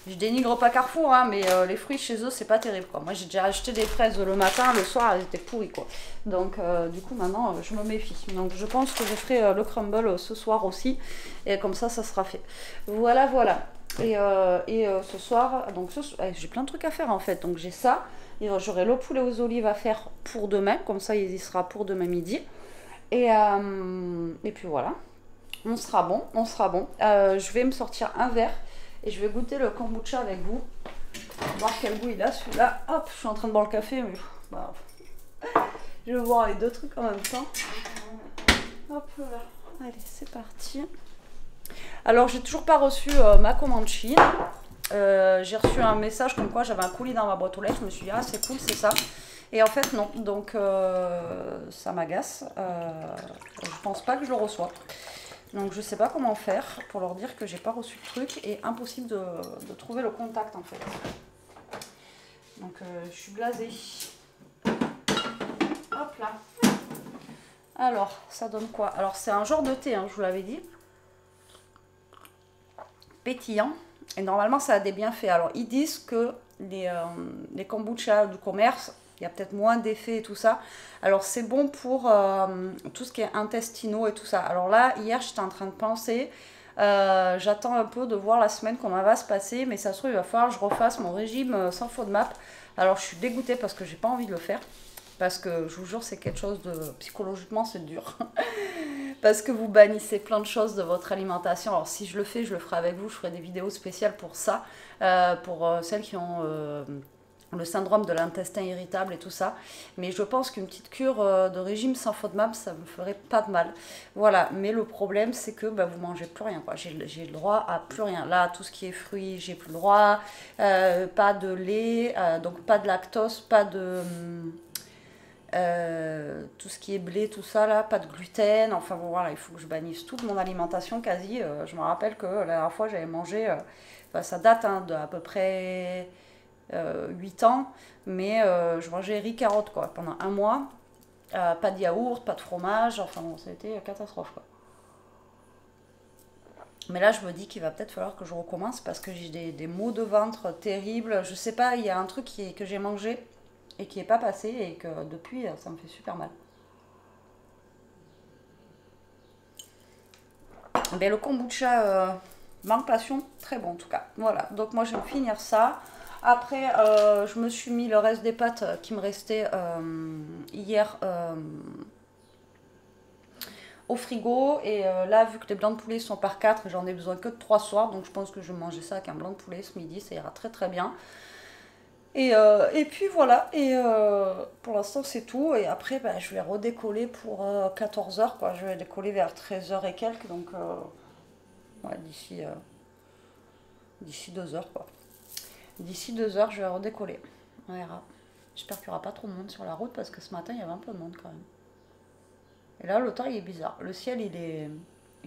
Speaker 1: Je dénigre pas Carrefour, hein, mais les fruits chez eux, c'est pas terrible, quoi. Moi, j'ai déjà acheté des fraises le matin, le soir, elles étaient pourries, quoi. Donc, du coup, maintenant, je me méfie. Donc, je pense que je ferai le crumble ce soir aussi. Et comme ça, ça sera fait. Voilà, voilà. Et ce soir, donc, j'ai plein de trucs à faire, en fait. Donc, j'ai ça. J'aurai le poulet aux olives à faire pour demain. Comme ça, il y sera pour demain midi. Et puis, voilà. On sera bon, on sera bon. Je vais me sortir un verre. Et je vais goûter le kombucha avec vous. Voir quel goût il a celui-là. Hop, je suis en train de boire le café. Mais bah, je vais boire les deux trucs en même temps. Voilà, allez, c'est parti. Alors, j'ai toujours pas reçu ma commande Chine. J'ai reçu un message comme quoi j'avais un colis dans ma boîte aux lettres. Je me suis dit, ah, c'est cool, c'est ça. Et en fait, non. Donc, ça m'agace. Je pense pas que je le reçois. Donc, je sais pas comment faire pour leur dire que j'ai pas reçu le truc. Et impossible de trouver le contact, en fait. Donc, je suis blasée. Hop là. Alors, ça donne quoi? Alors, c'est un genre de thé, hein, je vous l'avais dit. Pétillant. Et normalement, ça a des bienfaits. Alors, ils disent que les kombucha du commerce, il y a peut-être moins d'effets et tout ça. Alors, c'est bon pour tout ce qui est intestinaux et tout ça. Alors là, hier, j'étais en train de penser... j'attends un peu de voir la semaine comment elle va se passer. Mais ça se trouve, il va falloir que je refasse mon régime sans FODMAP. Alors, je suis dégoûtée parce que j'ai pas envie de le faire. Parce que, je vous jure, c'est quelque chose de... Psychologiquement, c'est dur. Parce que vous bannissez plein de choses de votre alimentation. Alors si je le fais, je le ferai avec vous. Je ferai des vidéos spéciales pour ça. Pour celles qui ont le syndrome de l'intestin irritable et tout ça. Mais je pense qu'une petite cure de régime sans FODMAP, ça ne me ferait pas de mal. Voilà. Mais le problème, c'est que vous mangez plus rien, quoi. J'ai le droit à plus rien. Là, tout ce qui est fruits, j'ai plus le droit. Pas de lait, donc pas de lactose, pas de... tout ce qui est blé, tout ça là, pas de gluten, enfin bon voilà, il faut que je bannisse toute mon alimentation quasi. Je me rappelle que la dernière fois j'avais mangé, ça date hein, de à peu près 8 ans, mais je mangeais riz carotte quoi, pendant un mois, pas de yaourt, pas de fromage, enfin bon, ça a été catastrophe quoi. Mais là je me dis qu'il va peut-être falloir que je recommence parce que j'ai des maux de ventre terribles, je sais pas, il y a un truc que j'ai mangé et qui n'est pas passé et que depuis ça me fait super mal. Ben, le kombucha manque passion, très bon en tout cas. Voilà, donc moi je vais finir ça. Après je me suis mis le reste des pâtes qui me restaient hier au frigo. Et là vu que les blancs de poulet sont par 4, j'en ai besoin que de 3 soirs. Donc je pense que je vais manger ça avec un blanc de poulet ce midi, ça ira très très bien. Et puis voilà, et pour l'instant c'est tout. Et après je vais redécoller pour 14h quoi. Je vais décoller vers 13h et quelques, donc ouais, d'ici 2h quoi. D'ici 2h je vais redécoller. On verra. J'espère qu'il n'y aura pas trop de monde sur la route parce que ce matin il y avait un peu de monde quand même. Et là le temps il est bizarre. Le ciel il est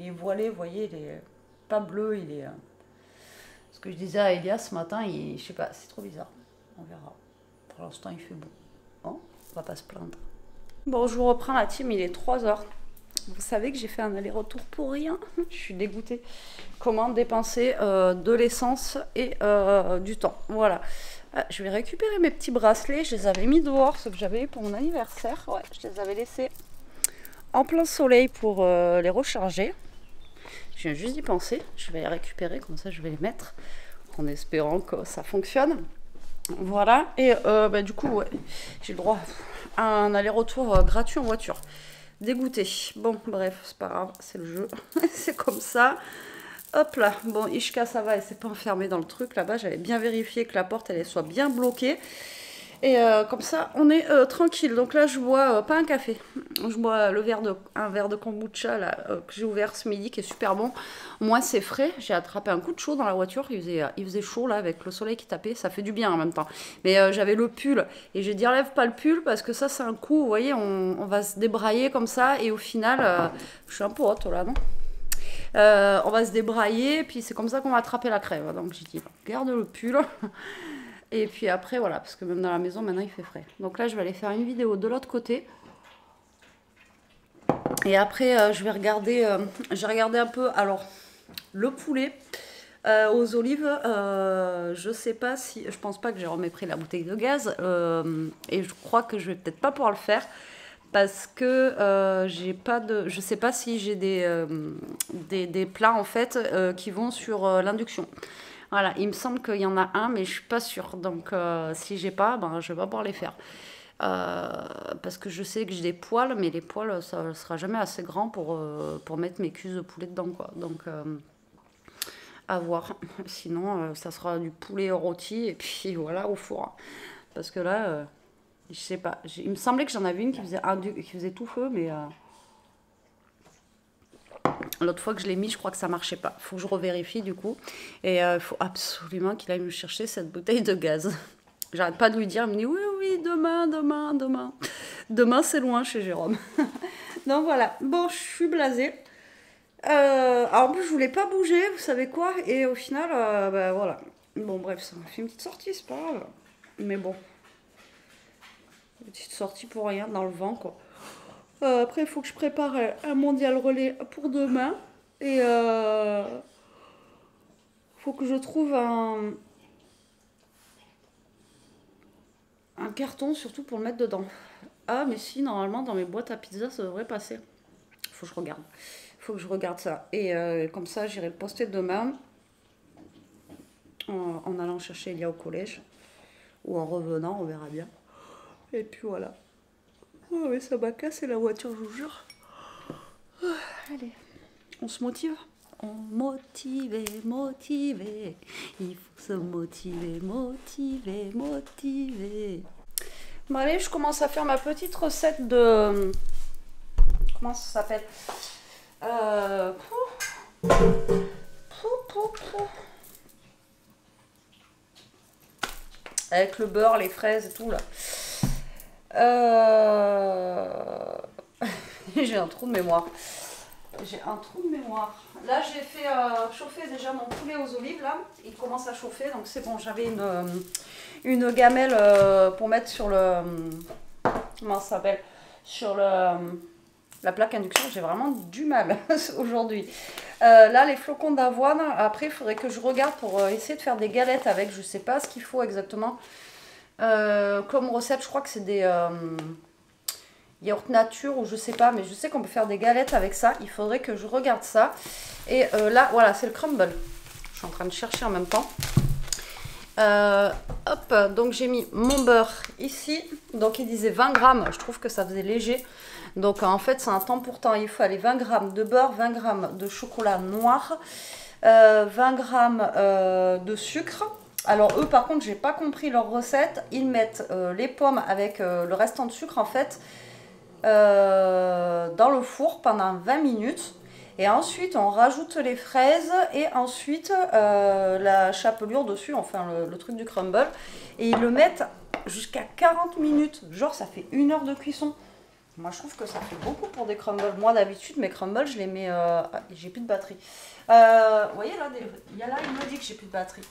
Speaker 1: voilé, vous voyez, il est pas bleu, il est... Ce que je disais à Elia ce matin, je sais pas, c'est trop bizarre. On verra. Pour l'instant, il fait bon. Bon, on va pas se plaindre. Bon, je vous reprends la team, il est 3h. Vous savez que j'ai fait un aller-retour pour rien. Je suis dégoûtée. Comment dépenser de l'essence et du temps. Voilà. Je vais récupérer mes petits bracelets. Je les avais mis dehors, ceux que j'avais eu pour mon anniversaire. Ouais, je les avais laissés en plein soleil pour les recharger. Je viens juste d'y penser. Je vais les récupérer, comme ça je vais les mettre en espérant que ça fonctionne. Voilà, et du coup, ouais, j'ai le droit à un aller-retour gratuit en voiture. Dégoûté. Bon, bref, c'est pas grave, c'est le jeu. C'est comme ça. Hop là. Bon, Ishka, ça va, elle s'est pas enfermée dans le truc là-bas. J'avais bien vérifié que la porte, elle soit bien bloquée. Et comme ça, on est tranquille. Donc là, je bois pas un café. Je bois un verre de kombucha là, que j'ai ouvert ce midi, qui est super bon. Moi, c'est frais. J'ai attrapé un coup de chaud dans la voiture. Il faisait chaud là, avec le soleil qui tapait. Ça fait du bien en même temps. Mais j'avais le pull. Et j'ai dit, enlève pas le pull, parce que ça, c'est un coup. Vous voyez, on va se débrailler comme ça. Et au final, je suis un peu haute là, non? On va se débrailler. Puis c'est comme ça qu'on va attraper la crève. Donc j'ai dit, garde le pull. Et puis après, voilà, parce que même dans la maison, maintenant, il fait frais. Donc là, je vais aller faire une vidéo de l'autre côté. Et après, je vais regarder un peu, alors, le poulet aux olives. Je sais pas si... Je pense pas que j'ai remis pris la bouteille de gaz. Et je crois que je vais peut-être pas pouvoir le faire. Parce que j'ai pas de... Je sais pas si j'ai des plats, en fait, qui vont sur l'induction. Voilà, il me semble qu'il y en a un, mais je suis pas sûre. Donc, si j'ai pas, je vais pas pouvoir les faire. Parce que je sais que j'ai des poêles, mais les poêles, ça ne sera jamais assez grand pour mettre mes cuisses de poulet dedans, quoi. Donc, à voir. Sinon, ça sera du poulet rôti, et puis voilà, au four. Parce que là, je sais pas. Il me semblait que j'en avais une qui faisait tout feu, mais... L'autre fois que je l'ai mis, je crois que ça marchait pas. Faut que je revérifie du coup. Et il faut absolument qu'il aille me chercher cette bouteille de gaz. J'arrête pas de lui dire, il me dit oui, oui, demain, demain, demain. Demain, c'est loin chez Jérôme. Donc voilà, bon, je suis blasée. Alors en plus, je voulais pas bouger, vous savez quoi. Et au final, bah, voilà. Bon, bref, ça m'a fait une petite sortie, c'est pas grave. Mais bon. Une petite sortie pour rien, dans le vent, quoi. Après, il faut que je prépare un mondial relais pour demain. Et faut que je trouve un carton, surtout pour le mettre dedans. Ah, mais si, normalement, dans mes boîtes à pizza, ça devrait passer. Faut que je regarde. Faut que je regarde ça. Et comme ça, j'irai le poster demain. En allant chercher Elia au collège. Ou en revenant, on verra bien. Et puis voilà. Oh, mais ça m'a cassé la voiture, je vous jure. Allez, on se motive. On motivé, motivé. Il faut se motiver, motiver, motiver. Bon allez, je commence à faire ma petite recette de... Comment ça s'appelle Avec le beurre, les fraises et tout là. J'ai un trou de mémoire. J'ai un trou de mémoire. Là, j'ai fait chauffer déjà mon poulet aux olives. Là, il commence à chauffer, donc c'est bon. J'avais une gamelle pour mettre sur le... Comment ça s'appelle? Sur la plaque induction. J'ai vraiment du mal aujourd'hui. Là, les flocons d'avoine. Après, il faudrait que je regarde pour essayer de faire des galettes avec. Je sais pas ce qu'il faut exactement. Comme recette, je crois que c'est des... yaourt nature ou je sais pas, mais je sais qu'on peut faire des galettes avec ça. Il faudrait que je regarde ça. Et là, voilà, c'est le crumble. Je suis en train de chercher en même temps. Hop, donc j'ai mis mon beurre ici. Donc il disait 20 grammes. Je trouve que ça faisait léger. Donc en fait, c'est un temps pour temps. Il faut aller 20 grammes de beurre, 20 grammes de chocolat noir, 20 grammes de sucre. Alors eux, par contre, j'ai pas compris leur recette. Ils mettent les pommes avec le restant de sucre en fait. Dans le four pendant 20 minutes et ensuite on rajoute les fraises et ensuite la chapelure dessus, enfin le truc du crumble, et ils le mettent jusqu'à 40 minutes, genre ça fait 1 heure de cuisson. Moi je trouve que ça fait beaucoup pour des crumbles. Moi d'habitude mes crumbles je les mets j'ai plus de batterie. Vous voyez là, il y a là, il me dit que j'ai plus de batterie.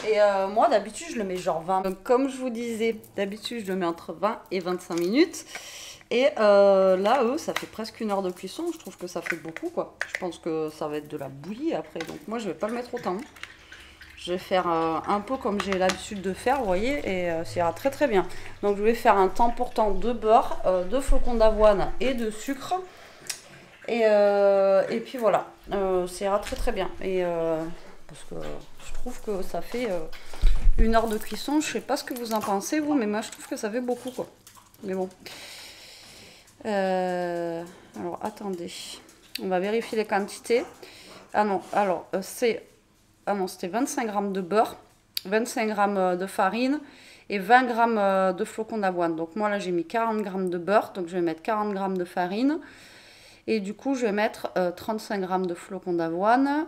Speaker 1: Et moi d'habitude je le mets genre 20. Donc, comme je vous disais, d'habitude je le mets entre 20 et 25 minutes. Et là, eux, ça fait presque 1 heure de cuisson. Je trouve que ça fait beaucoup, quoi. Je pense que ça va être de la bouillie après. Donc moi, je vais pas le mettre autant. Je vais faire un peu comme j'ai l'habitude de faire, vous voyez. Et ça ira très très bien. Donc je vais faire un temps pour temps de beurre, de flocons d'avoine et de sucre. Et puis voilà. Ça ira très très bien. Et parce que je trouve que ça fait 1 heure de cuisson. Je sais pas ce que vous en pensez, vous. Mais moi, je trouve que ça fait beaucoup, quoi. Mais bon. Alors attendez, on va vérifier les quantités. Ah non, alors c'est... Ah non, c'était 25 grammes de beurre, 25 grammes de farine et 20 grammes de flocons d'avoine. Donc moi là j'ai mis 40 grammes de beurre, donc je vais mettre 40 grammes de farine. Et du coup je vais mettre 35 grammes de flocons d'avoine.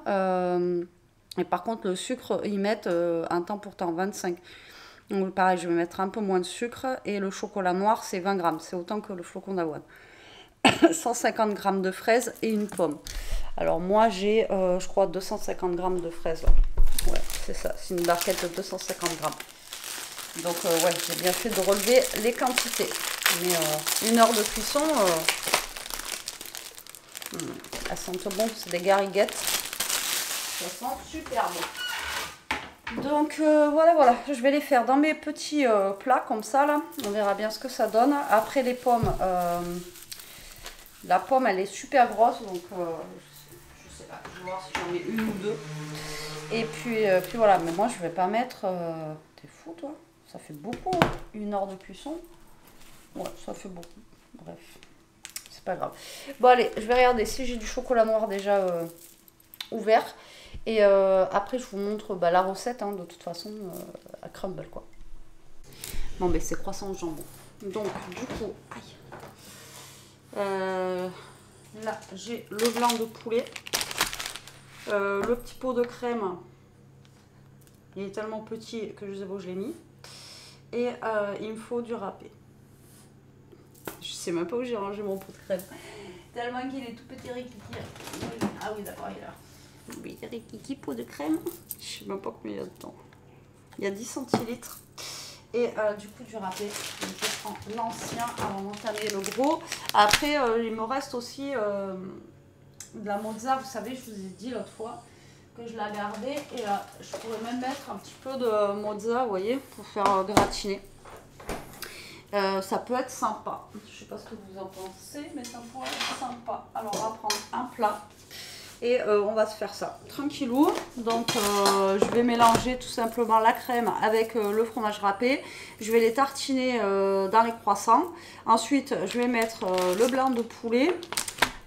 Speaker 1: Et par contre le sucre, ils mettent un temps pour temps, 25. Donc pareil, je vais mettre un peu moins de sucre. Et le chocolat noir, c'est 20 grammes. C'est autant que le flocon d'avoine. 150 grammes de fraises et une pomme. Alors moi, j'ai, je crois, 250 grammes de fraises. Là. Ouais, c'est ça. C'est une barquette de 250 grammes. Donc, ouais, j'ai bien fait de relever les quantités. Mais 1 heure de cuisson, elles sentent bon. C'est des gariguettes. Ça sent super bon. Donc voilà, je vais les faire dans mes petits plats comme ça là, on verra bien ce que ça donne. Après les pommes, la pomme elle est super grosse, donc je sais pas, je vais voir si j'en mets 1 ou 2. Et puis voilà, mais moi je vais pas mettre, t'es fou toi, ça fait beaucoup, 1 heure de cuisson, ouais ça fait beaucoup, bref, c'est pas grave. Bon allez, je vais regarder si j'ai du chocolat noir déjà ouvert. Et après je vous montre la recette de toute façon à crumble quoi. Bon ben c'est croissant au jambon. Donc du coup, aïe. Là j'ai le blanc de poulet. le petit pot de crème, il est tellement petit que je sais pas où je l'ai mis. Et il me faut du râpé. Je sais même pas où j'ai rangé mon pot de crème. Tellement qu'il est tout petit rikiki. Ah oui, d'accord, il est là. Oui, rikiki, pot de crème. Je sais même pas combien il y a dedans. Il y a 10 centilitres. Et du coup, du râpé. Donc, je prends l'ancien avant d'entamer le gros. Après, il me reste aussi de la mozza. Vous savez, je vous ai dit l'autre fois que je la gardais. Et je pourrais même mettre un petit peu de mozza, vous voyez, pour faire gratiner. Ça peut être sympa. Je sais pas ce que vous en pensez, mais ça pourrait être sympa. Alors, on va prendre un plat. Et on va se faire ça tranquillou. Donc je vais mélanger tout simplement la crème avec le fromage râpé. Je vais les tartiner dans les croissants. Ensuite je vais mettre le blanc de poulet.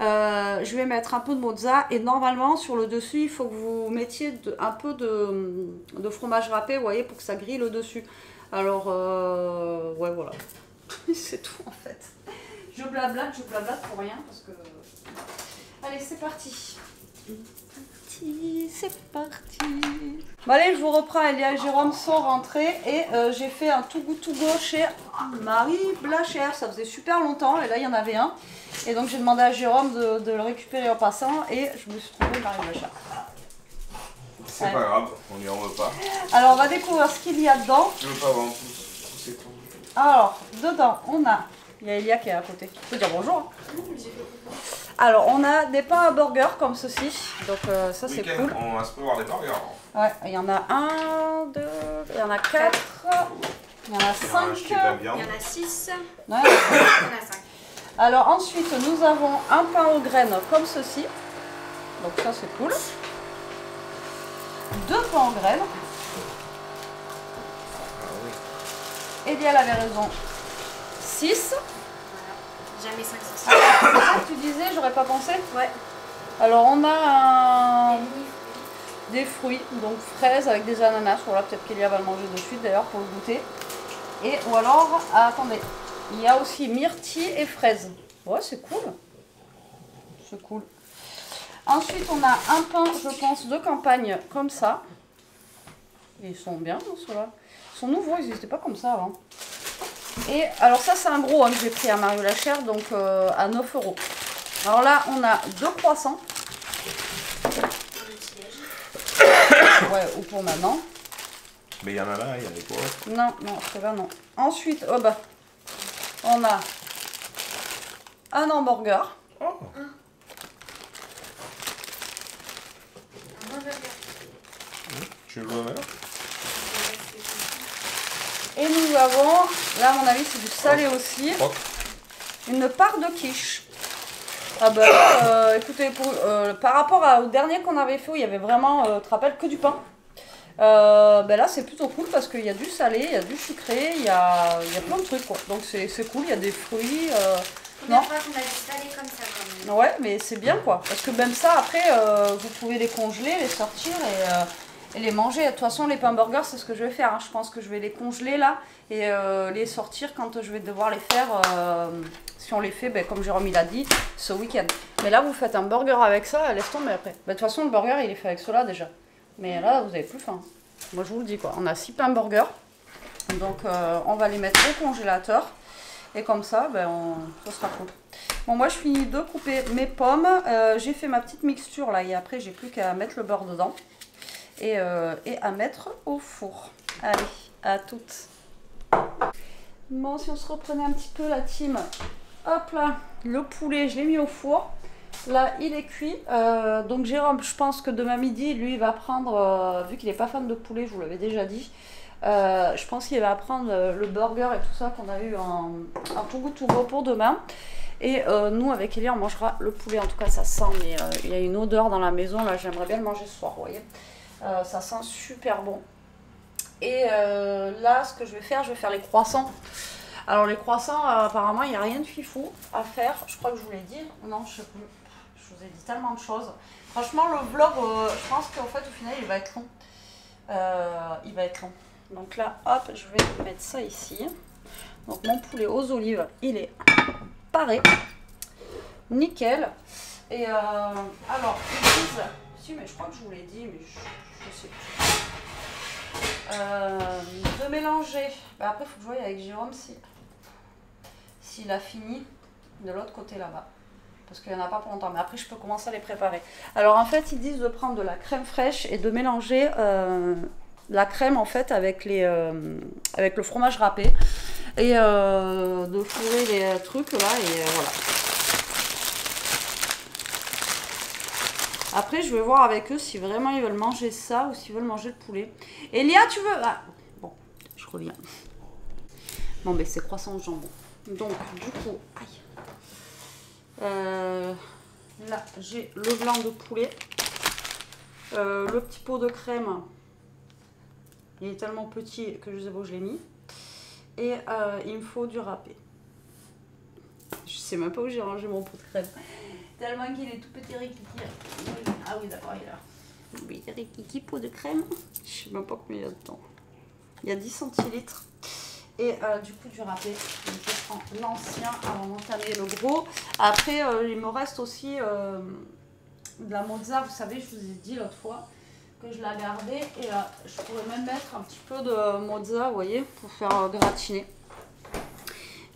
Speaker 1: Je vais mettre un peu de mozza. Et normalement sur le dessus il faut que vous mettiez un peu de fromage râpé, vous voyez, pour que ça grille le dessus. Alors ouais, voilà. C'est tout en fait. Je blablate pour rien parce que... Allez, c'est parti. C'est parti. Bon allez, je vous reprends. Elia et Jérôme sont rentrés et j'ai fait un Too Good To Go chez Marie Blachère. Ça faisait super longtemps et là il y en avait un. Et donc j'ai demandé à Jérôme de le récupérer en passant et je me suis trouvée Marie Blachère.
Speaker 2: C'est pas grave, on n'y en veut pas.
Speaker 1: Alors on va découvrir ce qu'il y a dedans.
Speaker 2: Je veux pas vendre tous ces trucs.
Speaker 1: Alors dedans on a... Il y a Elia qui est à côté. Je peux dire bonjour. Alors, on a des pains à burger comme ceci. Donc, ça, c'est cool.
Speaker 2: On va se prévoir des burgers.
Speaker 1: Ouais, il y en a 1, 2, il y en a 4, il y en a 5.
Speaker 3: Il y en a 6.
Speaker 1: Ouais,
Speaker 3: Il y en a 5.
Speaker 1: alors, ensuite, nous avons un pain aux graines comme ceci. Donc, ça, c'est cool. 2 pains aux graines.
Speaker 2: Ah oui.
Speaker 1: Elia avait raison. 6.
Speaker 3: Jamais 5 saucisses.
Speaker 1: C'est ça que tu disais, j'aurais pas pensé?
Speaker 3: Ouais.
Speaker 1: Alors on a des fruits, donc fraises avec des ananas. Voilà, peut-être qu'Elia va le manger de suite d'ailleurs pour le goûter. Et ou alors, attendez, il y a aussi myrtille et fraises. Ouais, c'est cool. C'est cool. Ensuite, on a un pain, je pense, de campagne comme ça. Et ils sont bien, ceux-là. Ils sont nouveaux, ils n'étaient pas comme ça avant. Et alors ça c'est un gros que j'ai pris à Marie Blachère, donc à 9 €. Alors là on a 2 croissants. Ouais, ou pour maintenant.
Speaker 2: Mais il y en a là, il y a des quoi?
Speaker 1: Non, non, ceux-là non. Ensuite, oh bah, on a un hamburger.
Speaker 2: Oh.
Speaker 3: Un hamburger.
Speaker 2: Tu veux le mettre?
Speaker 1: Et nous avons, là à mon avis c'est du salé aussi,
Speaker 2: Oh.
Speaker 1: une part de quiche. Ah bah écoutez, par rapport au dernier qu'on avait fait où il y avait vraiment, tu te rappelles, que du pain. Ben là c'est plutôt cool parce qu'il y a du salé, il y a du sucré, il y a plein de trucs quoi. Donc c'est cool, il y a des fruits.
Speaker 3: Première fois qu'on a du salé comme ça quand même.
Speaker 1: Ouais, mais c'est bien quoi. Parce que même ça après vous pouvez les congeler, les sortir et les manger. De toute façon les pains burgers c'est ce que je vais faire. Hein. Je pense que je vais les congeler là et les sortir quand je vais devoir les faire. Si on les fait, ben, comme Jérôme il a dit, ce week-end. Mais là vous faites un burger avec ça, laisse tomber après. Ben, de toute façon le burger il est fait avec cela déjà. Mais là, vous avez plus faim. Moi, je vous le dis quoi. On a 6 pains burgers. Donc, on va les mettre au congélateur. Et comme ça, ben, ça sera cool. Bon, moi, je finis de couper mes pommes. J'ai fait ma petite mixture là. Et après, j'ai plus qu'à mettre le beurre dedans. Et à mettre au four. Allez, à toutes. Bon, si on se reprenait un petit peu la team. Hop là, le poulet, je l'ai mis au four. Là, il est cuit. Donc Jérôme, je pense que demain midi, lui, il va prendre, vu qu'il n'est pas fan de poulet, je vous l'avais déjà dit, je pense qu'il va prendre le burger et tout ça qu'on a eu en Too Good To Go pour demain. Et nous, avec Elia, on mangera le poulet. En tout cas, ça sent, mais il y a une odeur dans la maison. Là, j'aimerais bien le manger ce soir, vous voyez. Ça sent super bon. Et là, ce que je vais faire les croissants. Alors, les croissants, apparemment, il n'y a rien de fifou à faire. Je crois que je vous l'ai dit. Non, je sais plus. Je vous ai dit tellement de choses. Franchement, le vlog, je pense qu'en fait, au final, il va être long. Il va être long. Donc là, hop, je vais mettre ça ici. Donc, mon poulet aux olives, il est paré. Nickel. Et alors, ils disent petit, mais je crois que je vous l'ai dit, mais je sais plus. De mélanger. Bah, après, il faut que je voie avec Jérôme s'il a fini de l'autre côté là-bas. Parce qu'il n'y en a pas pour longtemps. Mais après, je peux commencer à les préparer. Alors, en fait, ils disent de prendre de la crème fraîche et de mélanger la crème, en fait, avec le fromage râpé. Et de fourrer les trucs, là, et voilà. Après, je vais voir avec eux si vraiment ils veulent manger ça ou s'ils veulent manger le poulet. Elia, tu veux... Ah, bon, je reviens. Bon, mais c'est croissant au jambon. Donc, du coup, aïe. Là, j'ai le blanc de poulet. Le petit pot de crème. Il est tellement petit que je sais pas où je l'ai mis. Et il me faut du râpé. Je sais même pas où j'ai rangé mon pot de crème. Tellement qu'il est tout petit rikiki. Ah oui, d'accord, il est là. Oui, rikiki, pot de crème. Je sais même pas combien il y a dedans. Il y a 10 centilitres. Et du coup, du râpé. Donc, je prends l'ancien avant d'entamer le gros. Après, il me reste aussi de la mozza. Vous savez, je vous ai dit l'autre fois que je la gardais. Et je pourrais même mettre un petit peu de mozza, vous voyez, pour faire gratiner.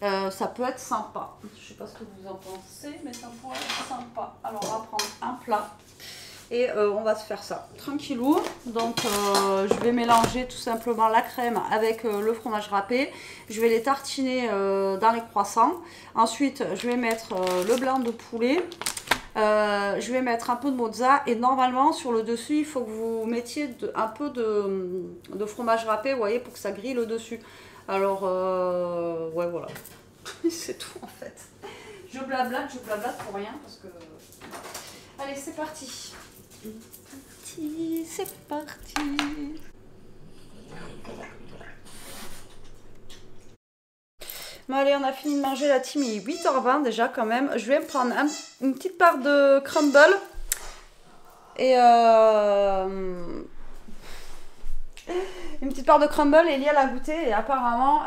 Speaker 1: Ça peut être sympa. Je sais pas ce que vous en pensez, mais ça pourrait être sympa. Alors, on va prendre un plat et on va se faire ça tranquillou. Donc, je vais mélanger tout simplement la crème avec le fromage râpé. Je vais les tartiner dans les croissants. Ensuite, je vais mettre le blanc de poulet. Je vais mettre un peu de mozza et normalement sur le dessus il faut que vous mettiez un peu de fromage râpé, vous voyez, pour que ça grille le dessus. Alors ouais, voilà, c'est tout en fait. Je blablate pour rien parce que... Allez, c'est parti. C'est parti. Bon, allez, on a fini de manger, la team, il est 8h20 déjà quand même. Je vais me prendre une petite part de crumble. Et une petite part de crumble, Elia l'a goûté et apparemment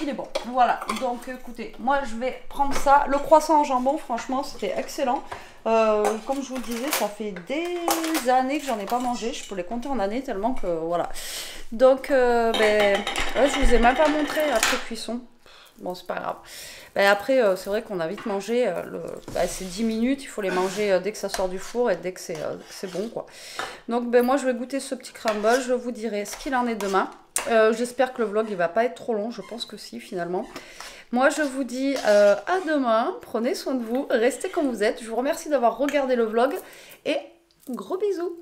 Speaker 1: il est bon. Voilà, donc écoutez, moi je vais prendre ça. Le croissant au jambon, franchement, c'était excellent. Comme je vous le disais, ça fait des années que j'en ai pas mangé. Je peux les compter en années tellement que voilà. Donc, ouais, je vous ai même pas montré après cuisson. Bon, c'est pas grave. Après, c'est vrai qu'on a vite mangé. C'est 10 minutes. Il faut les manger dès que ça sort du four et dès que c'est bon, quoi. Donc, moi, je vais goûter ce petit crumble. Je vous dirai ce qu'il en est demain. J'espère que le vlog, il va pas être trop long. Je pense que si, finalement. Moi, je vous dis à demain. Prenez soin de vous. Restez comme vous êtes. Je vous remercie d'avoir regardé le vlog. Et gros bisous.